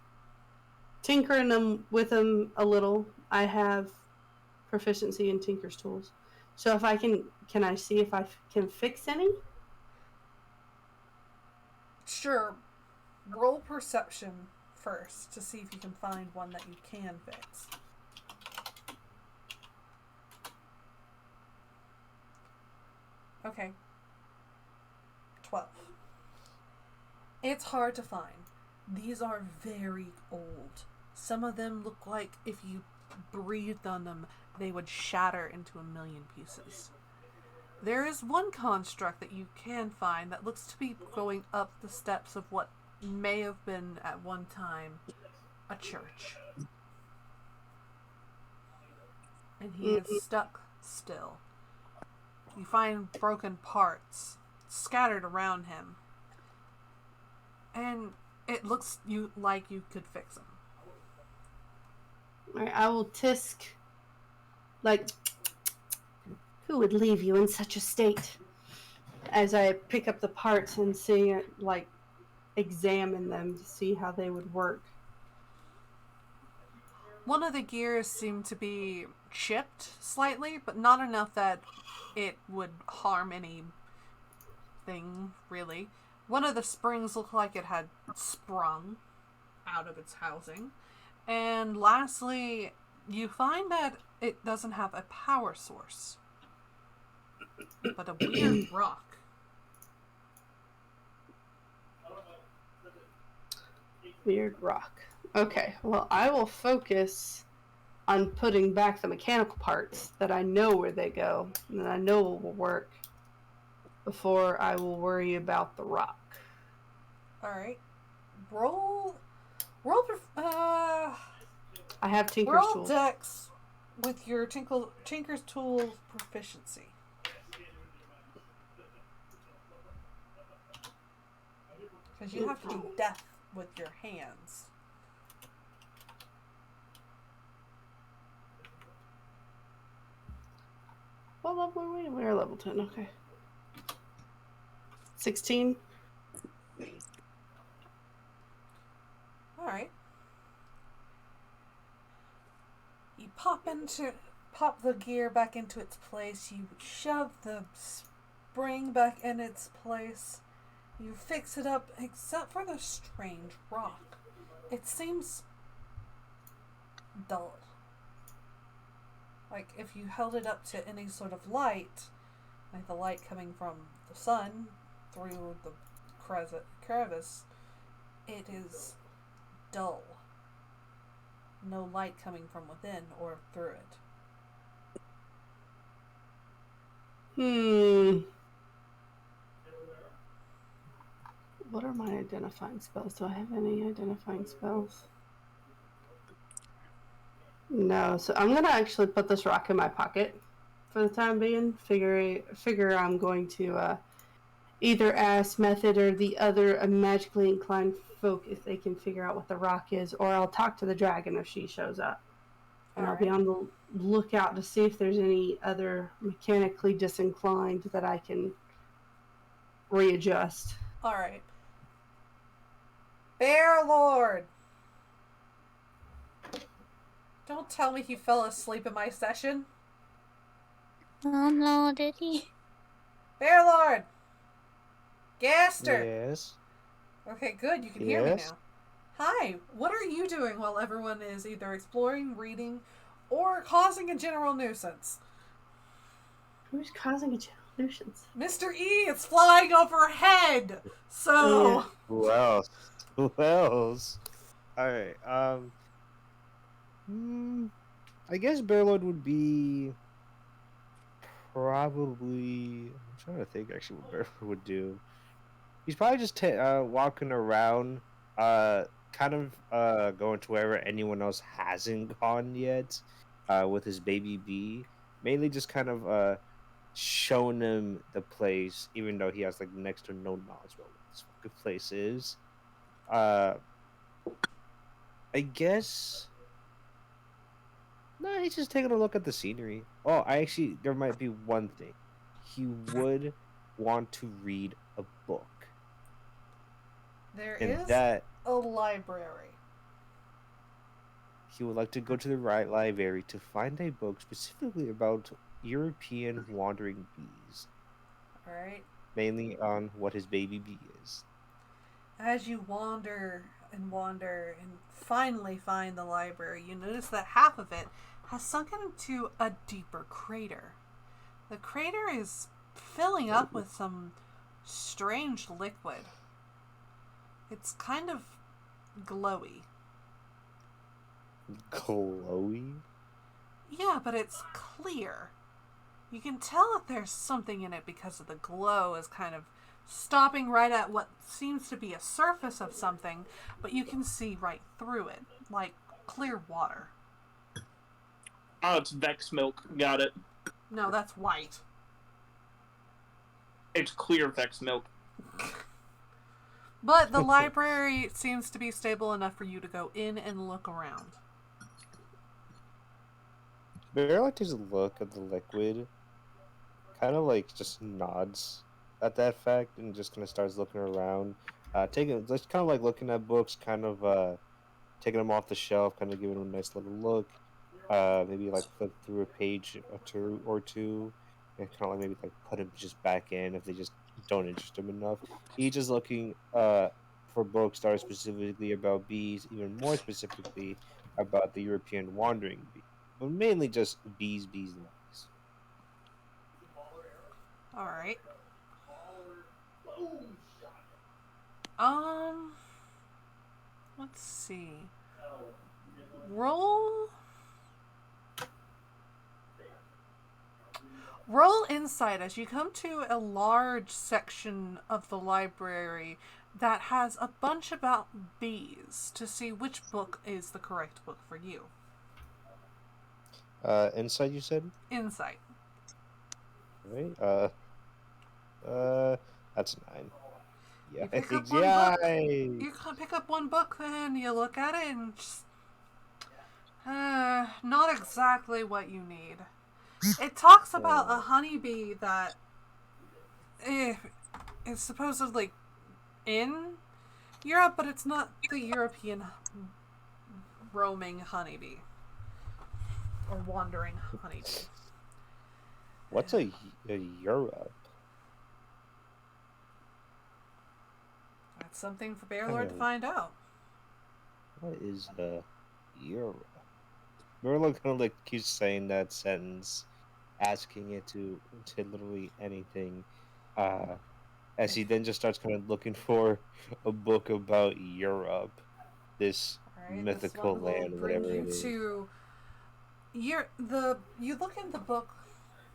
tinkering with them a little. I have proficiency in Tinker's tools, so if I can I see if I can fix any? Sure. Roll perception first to see if you can find one that you can fix. Okay. 12. It's hard to find. These are very old. Some of them look like if you breathed on them, they would shatter into a million pieces. There is one construct that you can find that looks to be going up the steps of what may have been at one time a church. And he is stuck still. You find broken parts scattered around him. And it looks like you could fix them. Alright, I will tisk, who would leave you in such a state? As I pick up the parts and see it, examine them to see how they would work. One of the gears seemed to be chipped slightly, but not enough that it would harm anything, really. One of the springs looked like it had sprung out of its housing. And lastly, you find that it doesn't have a power source. but a weird rock. Weird rock. Okay, well, I will focus on putting back the mechanical parts that I know where they go and that I know will work before I will worry about the rock. Alright. Roll. I have Tinker's Roll Tool. Dex with your Tinker's Tool proficiency. Because you have to do death with your hands. What level are we? We're level 10, okay. 16. Alright. You pop the gear back into its place. You shove the spring back in its place. You fix it up, except for the strange rock. It seems dull. Like if you held it up to any sort of light, like the light coming from the sun through the crevice, it is dull. No light coming from within or through it. What are my identifying spells? Do I have any identifying spells? No, so I'm gonna actually put this rock in my pocket for the time being. Figure I'm going to either ask Method or the other magically inclined folk if they can figure out what the rock is, or I'll talk to the dragon if she shows up. And I'll be on the lookout to see if there's any other mechanically disinclined that I can readjust. Alright. Bear Lord! Don't tell me he fell asleep in my session. Oh no, did he? Bear Lord! Gaster! Yes. Okay, good. You can hear me now. Hi, what are you doing while everyone is either exploring, reading, or causing a general nuisance? Who's causing a general nuisance? Mr. E, it's flying overhead! So... Who else? Who else? Alright, I guess Bearlord would be probably... I'm trying to think actually what Bearlord would do. He's probably just walking around, kind of going to wherever anyone else hasn't gone yet, with his baby bee. Mainly just kind of showing him the place, even though he has like next to no knowledge about what this fucking place is. I guess. No, he's just taking a look at the scenery. Oh, there might be one thing. He would want to read a book. There is a library. He would like to go to the right library to find a book specifically about European wandering bees. Alright. Mainly on what his baby bee is. As you wander and finally find the library, you notice that half of it has sunken into a deeper crater. The crater is filling up with some strange liquid. It's kind of glowy. Glowy? Yeah, but it's clear. You can tell that there's something in it because of the glow is kind of stopping right at what seems to be a surface of something, but you can see right through it, like clear water. Oh, it's Vex milk. Got it. No, that's white. It's clear Vex milk. But the library seems to be stable enough for you to go in and look around. Bear takes a look at the liquid, kind of like just nods at that fact, and just kind of starts looking around, just kind of like looking at books, kind of taking them off the shelf, kind of giving them a nice little look, maybe like flip through a page or two, and kind of like maybe like put them just back in if they just don't interest him enough. He's just looking for books that are specifically about bees, even more specifically about the European wandering bee. But mainly just bees, and bees. All right. Let's see. Roll. Roll insight as you come to a large section of the library that has a bunch about bees to see which book is the correct book for you. Insight, you said? Insight. Right? That's 9. You pick up Yikes! one book. Yikes! You pick up one book, then you look at it and just, not exactly what you need. It talks about a honeybee that is supposedly in Europe, but it's not the European roaming honeybee or wandering honeybee. What's a Europe? That's something for Bearlord to find out. What is a Europe? Merlin kind of like keeps saying that sentence, asking it to literally anything, as he then just starts kind of looking for a book about Europe, this Alright, mythical this one will land, bring whatever you it is. to you look in the book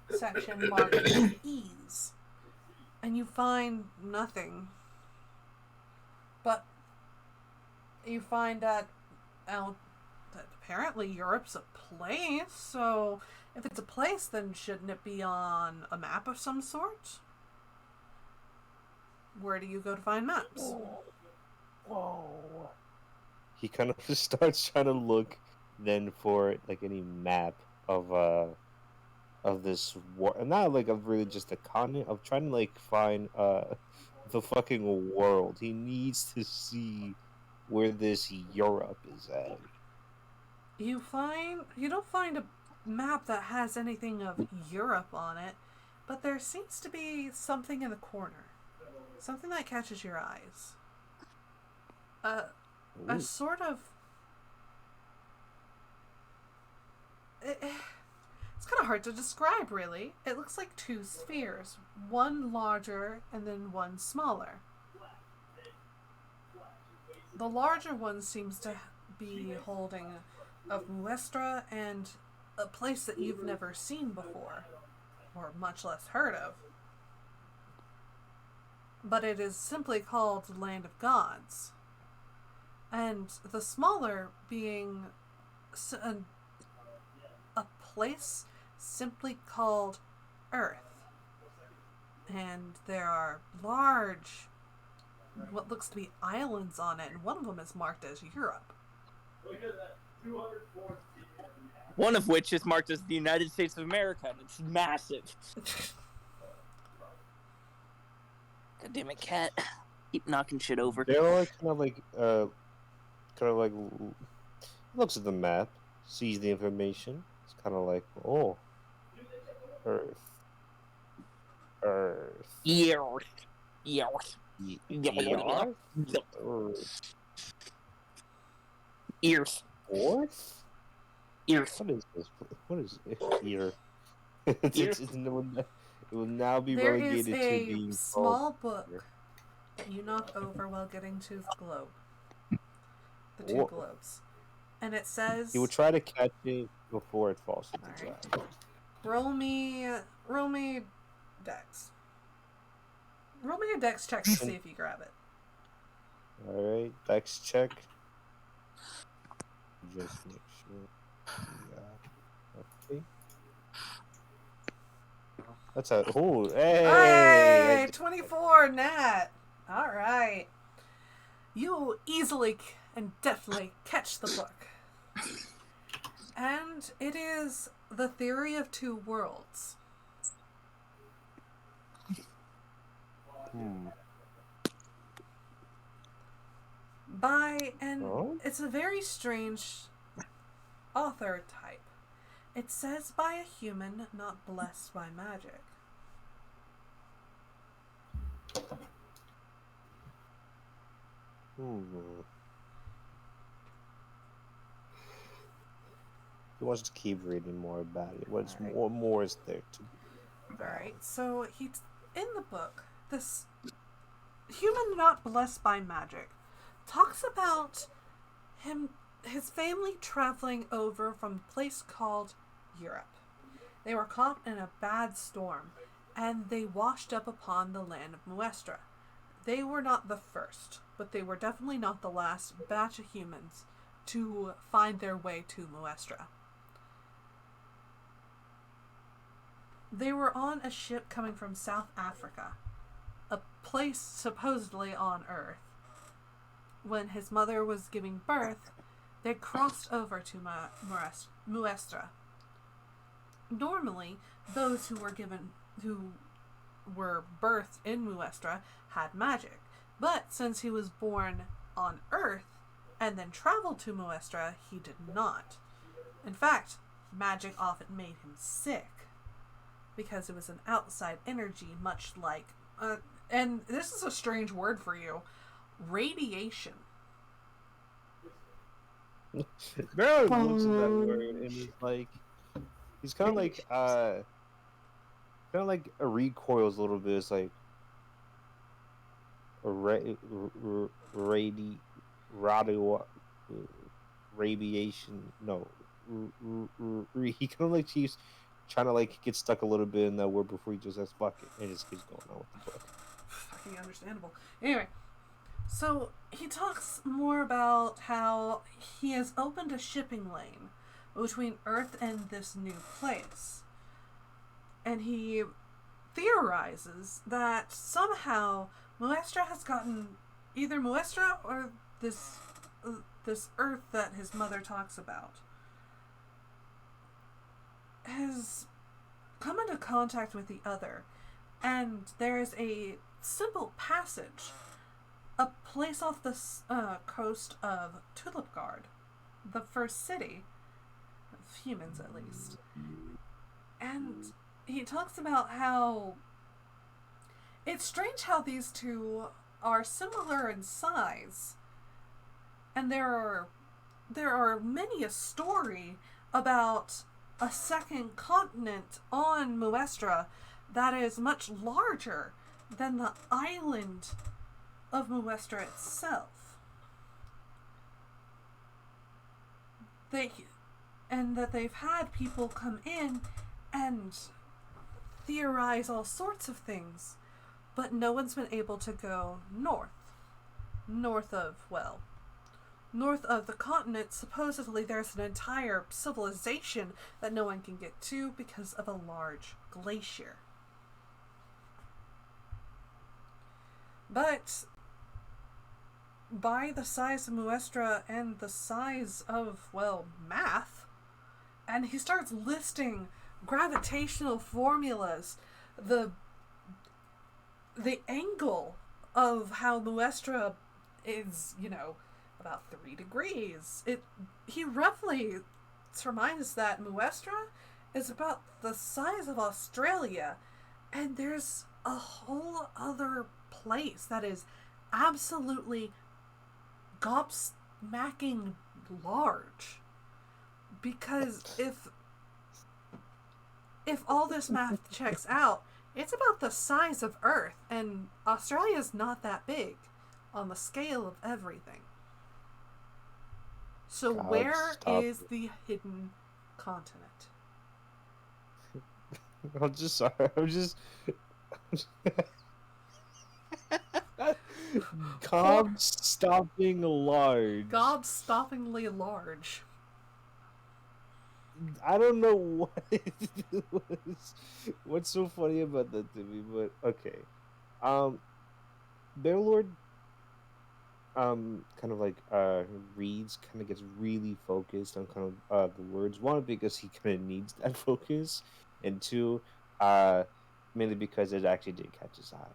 section marked ease, and you find nothing. But you find that apparently Europe's a place, so if it's a place, then shouldn't it be on a map of some sort? Where do you go to find maps? Whoa. He kind of just starts trying to look then for like any map of this war, not like of really just a continent, of trying to like find the fucking world. He needs to see where this Europe is at. You don't find a map that has anything of Europe on it, but there seems to be something in the corner. Something that catches your eyes. A sort of... It's kind of hard to describe, really. It looks like two spheres. One larger and then one smaller. The larger one seems to be holding of Muestra and a place that you've never seen before, or much less heard of. But it is simply called Land of Gods. And the smaller being a place simply called Earth. And there are large, what looks to be islands on it, and one of them is marked as Europe. One of which is marked as the United States of America, and it's massive. God damn it, cat. Keep knocking shit over. They're all kind of like looks at the map, sees the information. It's kind of like, oh, Earth. Earth. Earth. Earth. Fourth? Earth. What is this? What is here? It will now be there relegated is to being a small called book that you knock over while getting to the globe. The two globes. And it says... He will try to catch it before it falls to the trap. Roll me Dex. Roll me a Dex check to see if you grab it. Alright, Dex check. Just make sure. Yeah. Okay. That's a... Oh, hey! 24, Nat! Alright. You easily and deftly catch the book. And it is The Theory of Two Worlds. It's a very strange author type. It says by a human not blessed by magic. He wants to keep reading more about it. What more is there to All right. So in the book, this human not blessed by magic talks about his family traveling over from a place called Europe. They were caught in a bad storm, and they washed up upon the land of Muestra. They were not the first, but they were definitely not the last batch of humans to find their way to Muestra. They were on a ship coming from South Africa, a place supposedly on Earth. When his mother was giving birth, they crossed over to Muestra. Normally, those who were birthed in Muestra had magic, but since he was born on Earth and then traveled to Muestra, he did not. In fact, magic often made him sick because it was an outside energy, much like, and this is a strange word for you, radiation. Marilyn looks at that word and is like, he's kind of like, recoils a little bit. It's like a radiation. No, he kind of like he's trying to like get stuck a little bit in that word before he just says fuck it and just keeps going on with the book. Fucking understandable. Anyway, so he talks more about how he has opened a shipping lane between Earth and this new place. And he theorizes that somehow Muestra has gotten either Muestra or this Earth that his mother talks about has come into contact with the other, and there is a simple passage, a place off the coast of Tulipgard, the first city of humans at least, and he talks about how it's strange how these two are similar in size, and there are many a story about a second continent on Muestra that is much larger than the island of Muestra itself. And that they've had people come in and theorize all sorts of things, but no one's been able to go north of the continent. Supposedly there's an entire civilization that no one can get to because of a large glacier. But by the size of Muestra and the size of, well, math, and he starts listing gravitational formulas, the angle of how Muestra is, about 3 degrees. He roughly surmises that Muestra is about the size of Australia, and there's a whole other place that is absolutely gobsmacking large. Because if all this math checks out, it's about the size of Earth, and Australia's not that big on the scale of everything. So where is the hidden continent? I'm just sorry. I'm just gobstopping large. Gobstoppingly large. I don't know what it was. What's so funny about that to me, but okay. Bearlord kind of like reads, kind of gets really focused on kind of the words. One, because he kind of needs that focus, and two, mainly because it actually did catch his eye.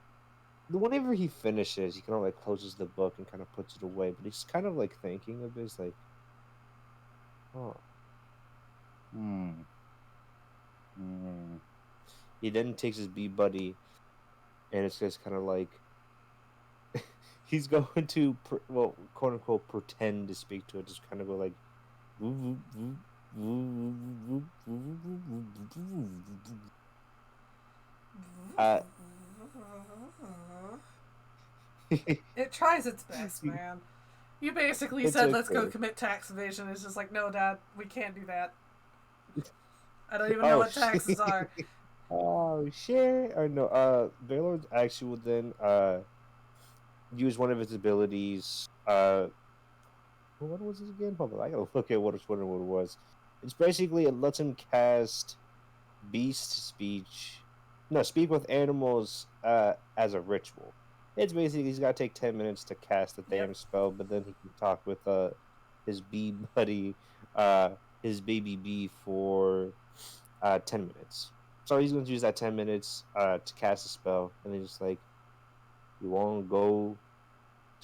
Whenever he finishes, he kind of like closes the book and kind of puts it away, but he's kind of like thinking of his like, oh, He then takes his bee buddy, and it's just kind of like he's going to, quote unquote, pretend to speak to it. Just kind of go like, It tries its best, man. You basically It's said, let's go okay. commit tax evasion. It's just like, no, Dad, we can't do that. I don't even know Oh, what taxes are. Oh shit! Or no, Baylor actually will then use one of his abilities. What was this again? Hold on, I gotta look at what it was. It's basically it lets him cast beast speech. No, speak with animals as a ritual. It's basically he's gotta take 10 minutes to cast the damn Yep. spell, but then he can talk with his bee buddy, uh his baby bee for 10 minutes. So he's going to use that 10 minutes to cast a spell, and then just like, you want to go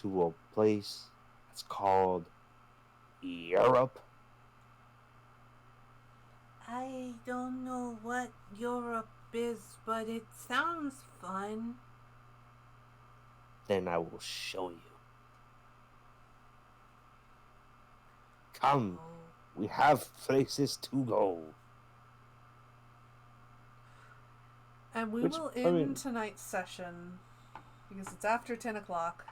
to a place that's called Europe. I don't know what Europe is, but it sounds fun. Then I will show you. Come, we have places to go. And we will end tonight's session, because it's after 10 o'clock,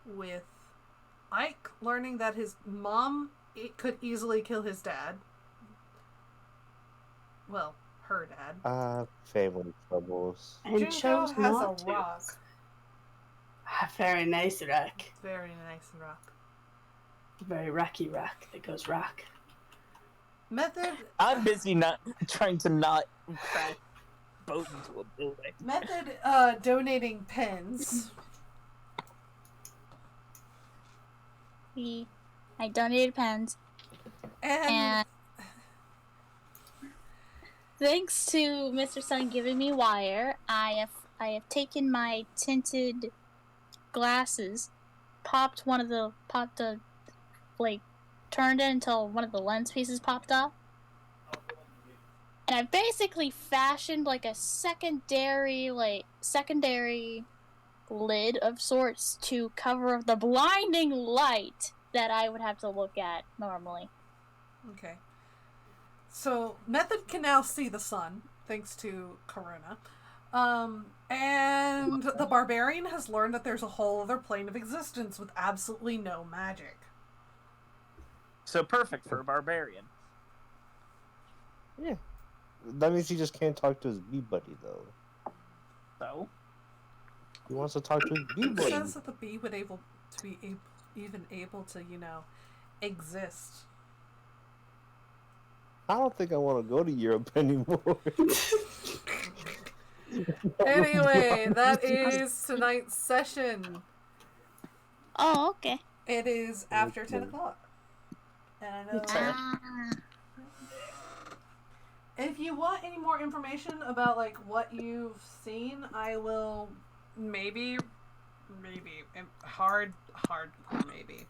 with Ike learning that his mom could easily kill his dad. Well, her dad. Family troubles. And Junko chose has not a to. rock. Very nice rock. Very nice rock. Very rocky rock that goes rock. Method. I'm busy not trying to not crash boat into a building. Method donating pens. I donated pens. And thanks to Mr. Sun giving me wire, I have taken my tinted glasses, turned it until one of the lens pieces popped off. And I basically fashioned like a secondary lid of sorts to cover the blinding light that I would have to look at normally. Okay. So, Method can now see the sun, thanks to Karuna. And the Barbarian has learned that there's a whole other plane of existence with absolutely no magic. So perfect for a barbarian. Yeah. That means he just can't talk to his bee buddy, though. So? He wants to talk to his bee It buddy. says that the bee would even able to, exist. I don't think I want to go to Europe anymore. Anyway, that is tonight's session. Oh, okay. It is after 10 o'clock. And I know... If you want any more information about, what you've seen, I will maybe, hardcore maybe,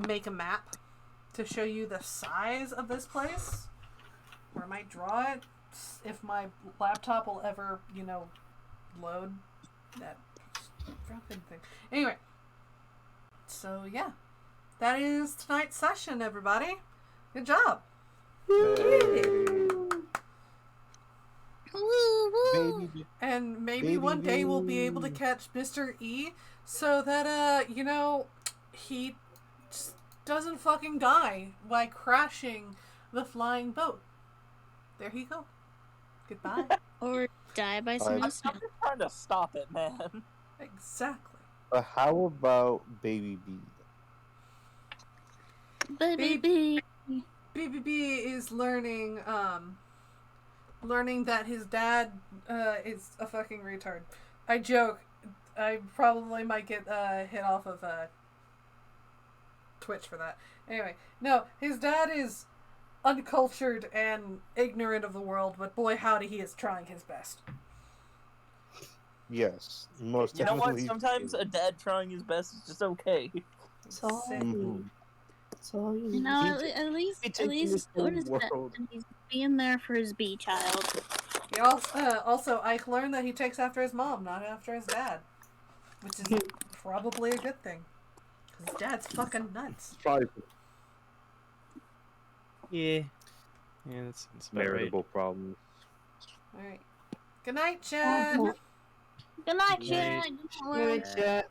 make a map to show you the size of this place. Or I might draw it if my laptop will ever, load that fucking thing. Anyway. So, yeah. That is tonight's session, everybody. Good job. And maybe one day we'll be able to catch Mr. E so that, he just doesn't fucking die by crashing the flying boat. There you go. Goodbye. Or die by some I'm just trying to stop it, man. Exactly. But how about Baby B? Baby. BBB is learning that his dad is a fucking retard. I joke. I probably might get hit off of Twitch for that. Anyway, no, his dad is uncultured and ignorant of the world, but boy howdy, he is trying his best. Yes, most You know what? definitely. Sometimes a dad trying his best is just okay. So, At least notice that he's being there for his bee child. He also, Ike learned that he takes after his mom, not after his dad. Which is probably a good thing. Because his dad's fucking nuts. Yeah. Yeah, that's about right. Veritable problem. All right. Good night, chat. Good night, Good chat. night. Good night, Good world. chat.